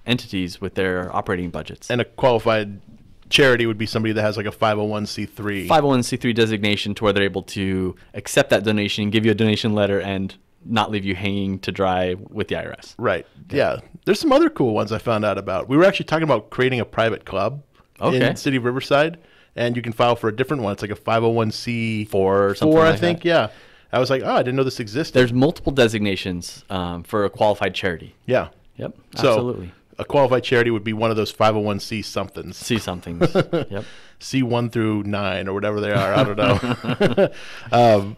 entities with their operating budgets. And a qualified charity would be somebody that has like a 501c3. 501c3 designation to where they're able to accept that donation, give you a donation letter, and not leave you hanging to dry with the IRS. Right. Yeah. There's some other cool ones I found out about. We were actually talking about creating a private club in the city of Riverside, and you can file for a different one. It's like a 501c4 or something I like think. that. Yeah. I was like, oh, I didn't know this existed. There's multiple designations for a qualified charity. Yeah. Yep. So, absolutely. A qualified charity would be one of those 501c somethings. C somethings. Yep. C1 through 9 or whatever they are. I don't know.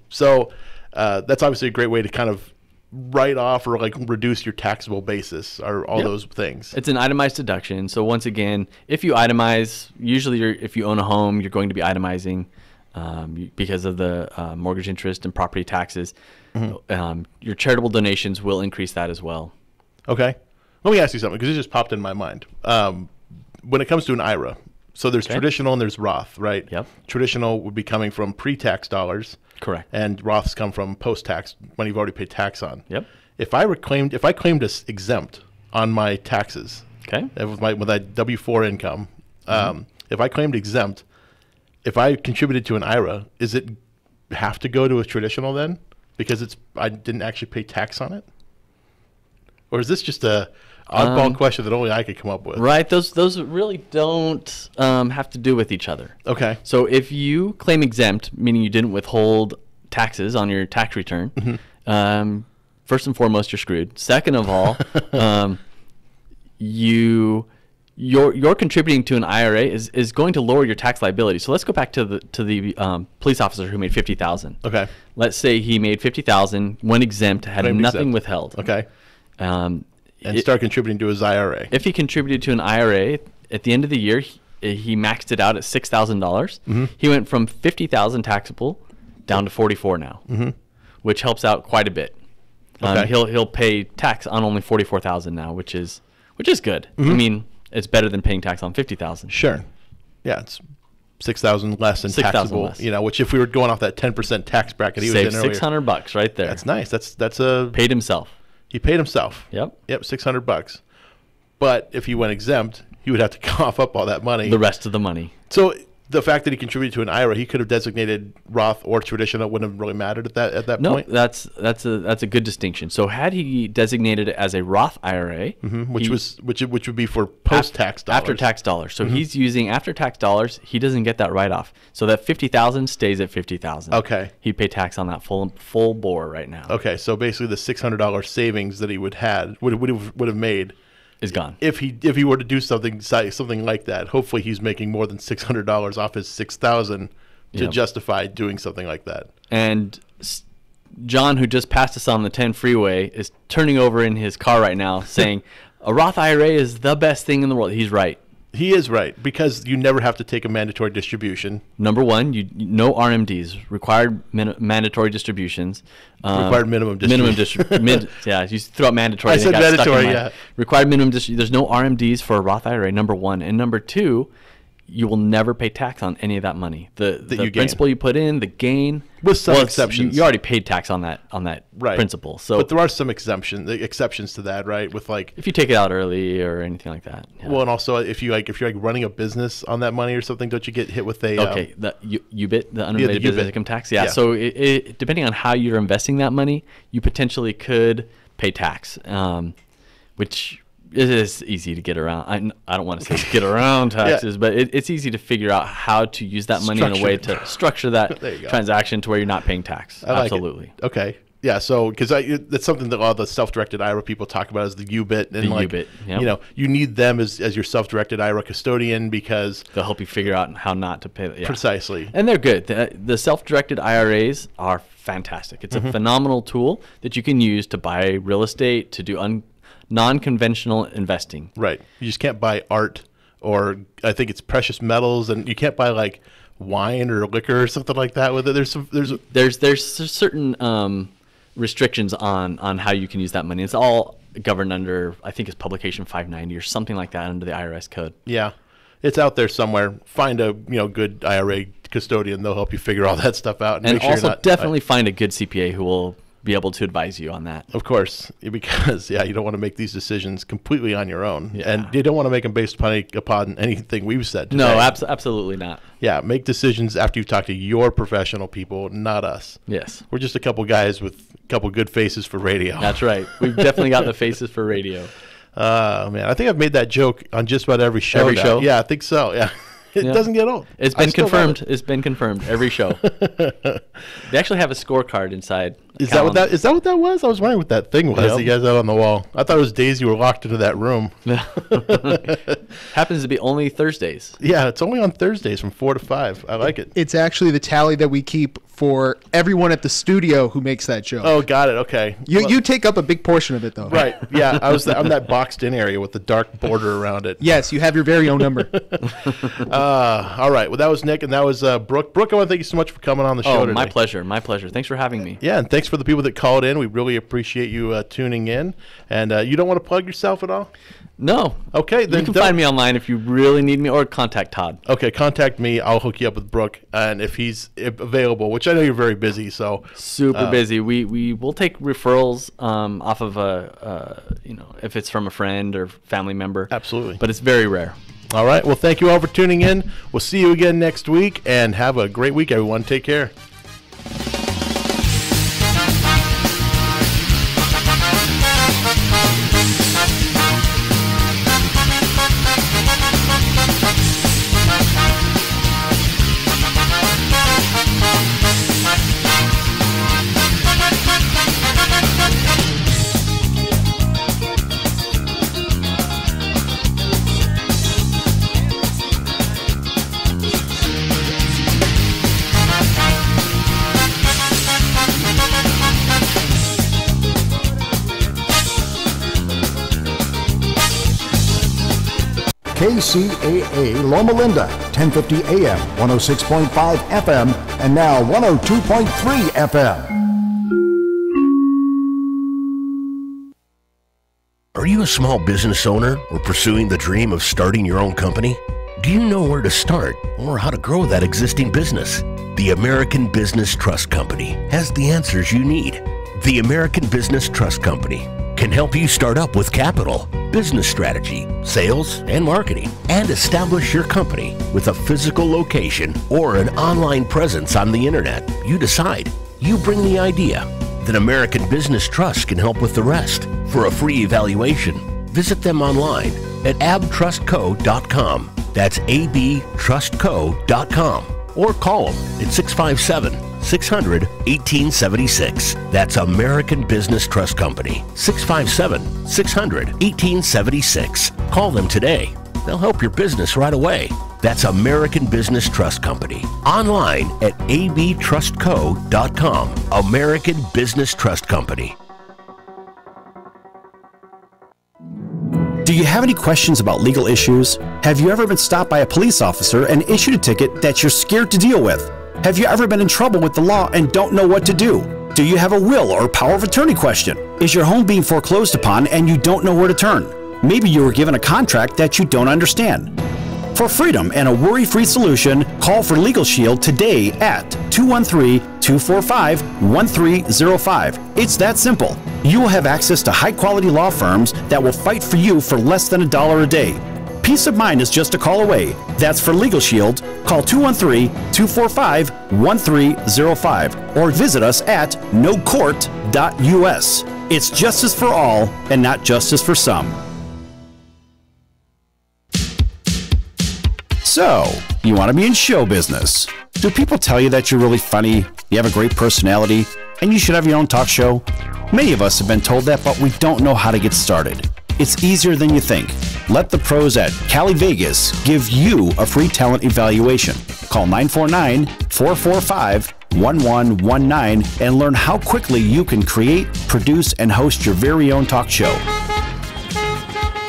That's obviously a great way to kind of write off or like reduce your taxable basis or all those things. It's an itemized deduction. So once again, if you itemize, usually if you own a home, you're going to be itemizing because of the mortgage interest and property taxes. Your charitable donations will increase that as well. Okay. Let me ask you something, because it just popped in my mind. When it comes to an IRA, so there's traditional and there's Roth, right? Yep. Traditional would be coming from pre-tax dollars. Correct. And Roths come from post-tax, money you've already paid tax on. Yep. If I claimed as exempt on my taxes, with my W-4 income, if I claimed exempt, if I contributed to an IRA, is it have to go to a traditional then? Because I didn't actually pay tax on it? Or is this just a oddball question that only I could come up with? Right. Those really don't have to do with each other. Okay. So if you claim exempt, meaning you didn't withhold taxes on your tax return, first and foremost, you're screwed. Second of all, you're contributing to an IRA is going to lower your tax liability. So let's go back to the police officer who made $50,000. Okay. Let's say he made $50,000, went exempt, had nothing withheld. Okay. And start contributing to his IRA. If he contributed to an IRA, at the end of the year, he maxed it out at $6,000. He went from $50,000 taxable down to $44,000 now, which helps out quite a bit. Okay. He'll pay tax on only $44,000 now, which is good. I mean, it's better than paying tax on $50,000. Sure. Yeah, it's $6,000 less than taxable. Less. Which if we were going off that 10% tax bracket he was in earlier, $600 right there. That's nice. That's a paid himself. He paid himself. Yep, $600. But if he went exempt, he would have to cough up all that money. The rest of the money. So the fact that he contributed to an IRA, he could have designated Roth or traditional. It wouldn't have really mattered at that point. No, that's a good distinction. So had he designated it as a Roth IRA, which would be for post-tax dollars, after tax dollars. So he's using after tax dollars. He doesn't get that write-off. So that $50,000 stays at $50,000. Okay. He'd pay tax on that full bore right now. Okay. So basically, the $600 savings that he would have made is gone. If he were to do something like that, hopefully he's making more than $600 off his $6,000 to justify doing something like that. And John, who just passed us on the 10 freeway, is turning over in his car right now saying, a Roth IRA is the best thing in the world. He's right. He is right, because you never have to take a mandatory distribution. Number one, no RMDs, required mandatory distributions. Required minimum distribution. Yeah, you throw out mandatory. I said mandatory, yeah. Required minimum distribution. There's no RMDs for a Roth IRA, number one. And number two, you will never pay tax on any of that money. The principal you put in, the gain. With some exceptions. You already paid tax on that principal. So, but there are some exceptions to that, right? With like if you take it out early or anything like that. Yeah. Well, and also if you're running a business on that money or something, don't you get hit with a the UBIT, the unrelated business income tax? Yeah. So it depending on how you're investing that money, you potentially could pay tax, which it is easy to get around. I don't want to say get around taxes, but it's easy to figure out how to use that money in a way to structure that transaction to where you're not paying tax. Absolutely. Okay. Yeah. So because that's something that all the self-directed IRA people talk about is the UBIT. And UBIT. Yep. You need them as your self-directed IRA custodian because they'll help you figure out how not to pay. Precisely. And they're good. The self-directed IRAs are fantastic. It's a phenomenal tool that you can use to buy real estate, to do non-conventional investing. Right. You just can't buy art, or I think it's precious metals, and you can't buy like wine or liquor or something like that with it. There's certain restrictions on how you can use that money. It's all governed under, I think it's publication 590 or something like that under the IRS code. Yeah. It's out there somewhere. Find a good IRA custodian. They'll help you figure all that stuff out. And also definitely find a good CPA who will be able to advise you on that. Of course, because you don't want to make these decisions completely on your own, and you don't want to make them based upon anything we've said today. No, absolutely not. Yeah, make decisions after you've talked to your professional people, not us. Yes, we're just a couple guys with a couple good faces for radio. That's right. We've definitely got the faces for radio. Man, I think I've made that joke on just about every show. Every show? Yeah, I think so. Yeah. It doesn't get old. It's been confirmed. It's been confirmed every show. They actually have a scorecard inside. Is that what that was? I was wondering what that thing was. Yep. You guys out on the wall. I thought it was days you were locked into that room. Happens to be only Thursdays. Yeah, it's only on Thursdays from 4 to 5. I like it. It's actually the tally that we keep for everyone at the studio who makes that joke. Oh, got it. Okay. You take up a big portion of it, though. Right. Yeah, I'm that boxed-in area with the dark border around it. Yes, you have your very own number. All right. Well, that was Nick, and that was Brooke. Brooke, I want to thank you so much for coming on the show today. My pleasure. My pleasure. Thanks for having me. Yeah, and thanks for the people that called in. We really appreciate you tuning in. And you don't want to plug yourself at all? No. Okay. Then you can find me online if you really need me, or contact Todd. Okay, contact me. I'll hook you up with Brooke, and if he's available, which I know you're very busy, so super busy. We will take referrals off of if it's from a friend or family member. Absolutely. But it's very rare. All right. Well, thank you all for tuning in. We'll see you again next week, and have a great week, everyone. Take care. KCAA Loma Linda, 1050 AM, 106.5 FM, and now 102.3 FM. Are you a small business owner or pursuing the dream of starting your own company? Do you know where to start or how to grow that existing business? The American Business Trust Company has the answers you need. The American Business Trust Company can help you start up with capital, business strategy, sales, and marketing, and establish your company with a physical location or an online presence on the internet. You decide. You bring the idea. Then American Business Trust can help with the rest. For a free evaluation, visit them online at abtrustco.com. That's abtrustco.com. Or call them at 657-600-1876. That's American Business Trust Company. 657-600-1876. Call them today. They'll help your business right away. That's American Business Trust Company. Online at abtrustco.com. American Business Trust Company. Do you have any questions about legal issues? Have you ever been stopped by a police officer and issued a ticket that you're scared to deal with? Have you ever been in trouble with the law and don't know what to do? Do you have a will or power of attorney question? Is your home being foreclosed upon and you don't know where to turn? Maybe you were given a contract that you don't understand. For freedom and a worry-free solution, call for Legal Shield today at 213-245-1305. It's that simple. You will have access to high-quality law firms that will fight for you for less than $1 a day. Peace of mind is just a call away. That's for Legal Shield. Call 213-245-1305 or visit us at nocourt.us. It's justice for all and not justice for some. So, you want to be in show business. Do people tell you that you're really funny, you have a great personality, and you should have your own talk show? Many of us have been told that, but we don't know how to get started. It's easier than you think. Let the pros at Cali Vegas give you a free talent evaluation. Call 949-445 1119 and learn how quickly you can create, produce, and host your very own talk show.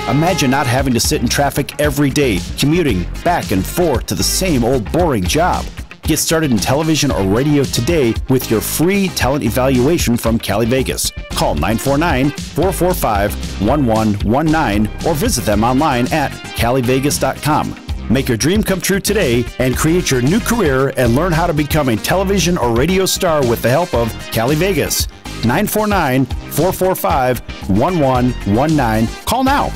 Imagine not having to sit in traffic every day, commuting back and forth to the same old boring job. Get started in television or radio today with your free talent evaluation from Cali Vegas. Call 949-445-1119 or visit them online at calivegas.com. Make your dream come true today and create your new career and learn how to become a television or radio star with the help of Cali Vegas. 949-445-1119. Call now.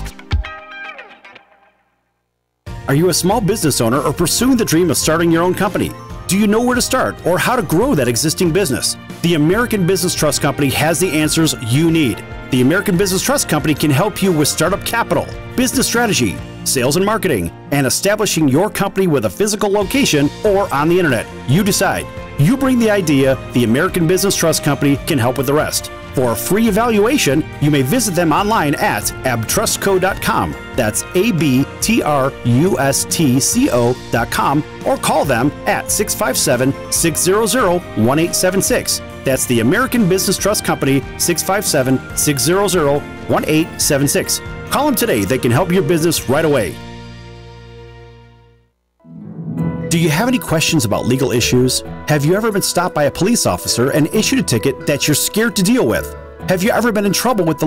Are you a small business owner or pursuing the dream of starting your own company? Do you know where to start or how to grow that existing business? The American Business Trust Company has the answers you need. The American Business Trust Company can help you with startup capital, business strategy, sales and marketing, and establishing your company with a physical location or on the internet. You decide. You bring the idea, the American Business Trust Company can help with the rest. For a free evaluation, you may visit them online at abtrustco.com. That's abtrustco.com, or call them at 657-600-1876. That's the American Business Trust Company, 657-600-1876. Call them today. They can help your business right away. Do you have any questions about legal issues? Have you ever been stopped by a police officer and issued a ticket that you're scared to deal with? Have you ever been in trouble with the law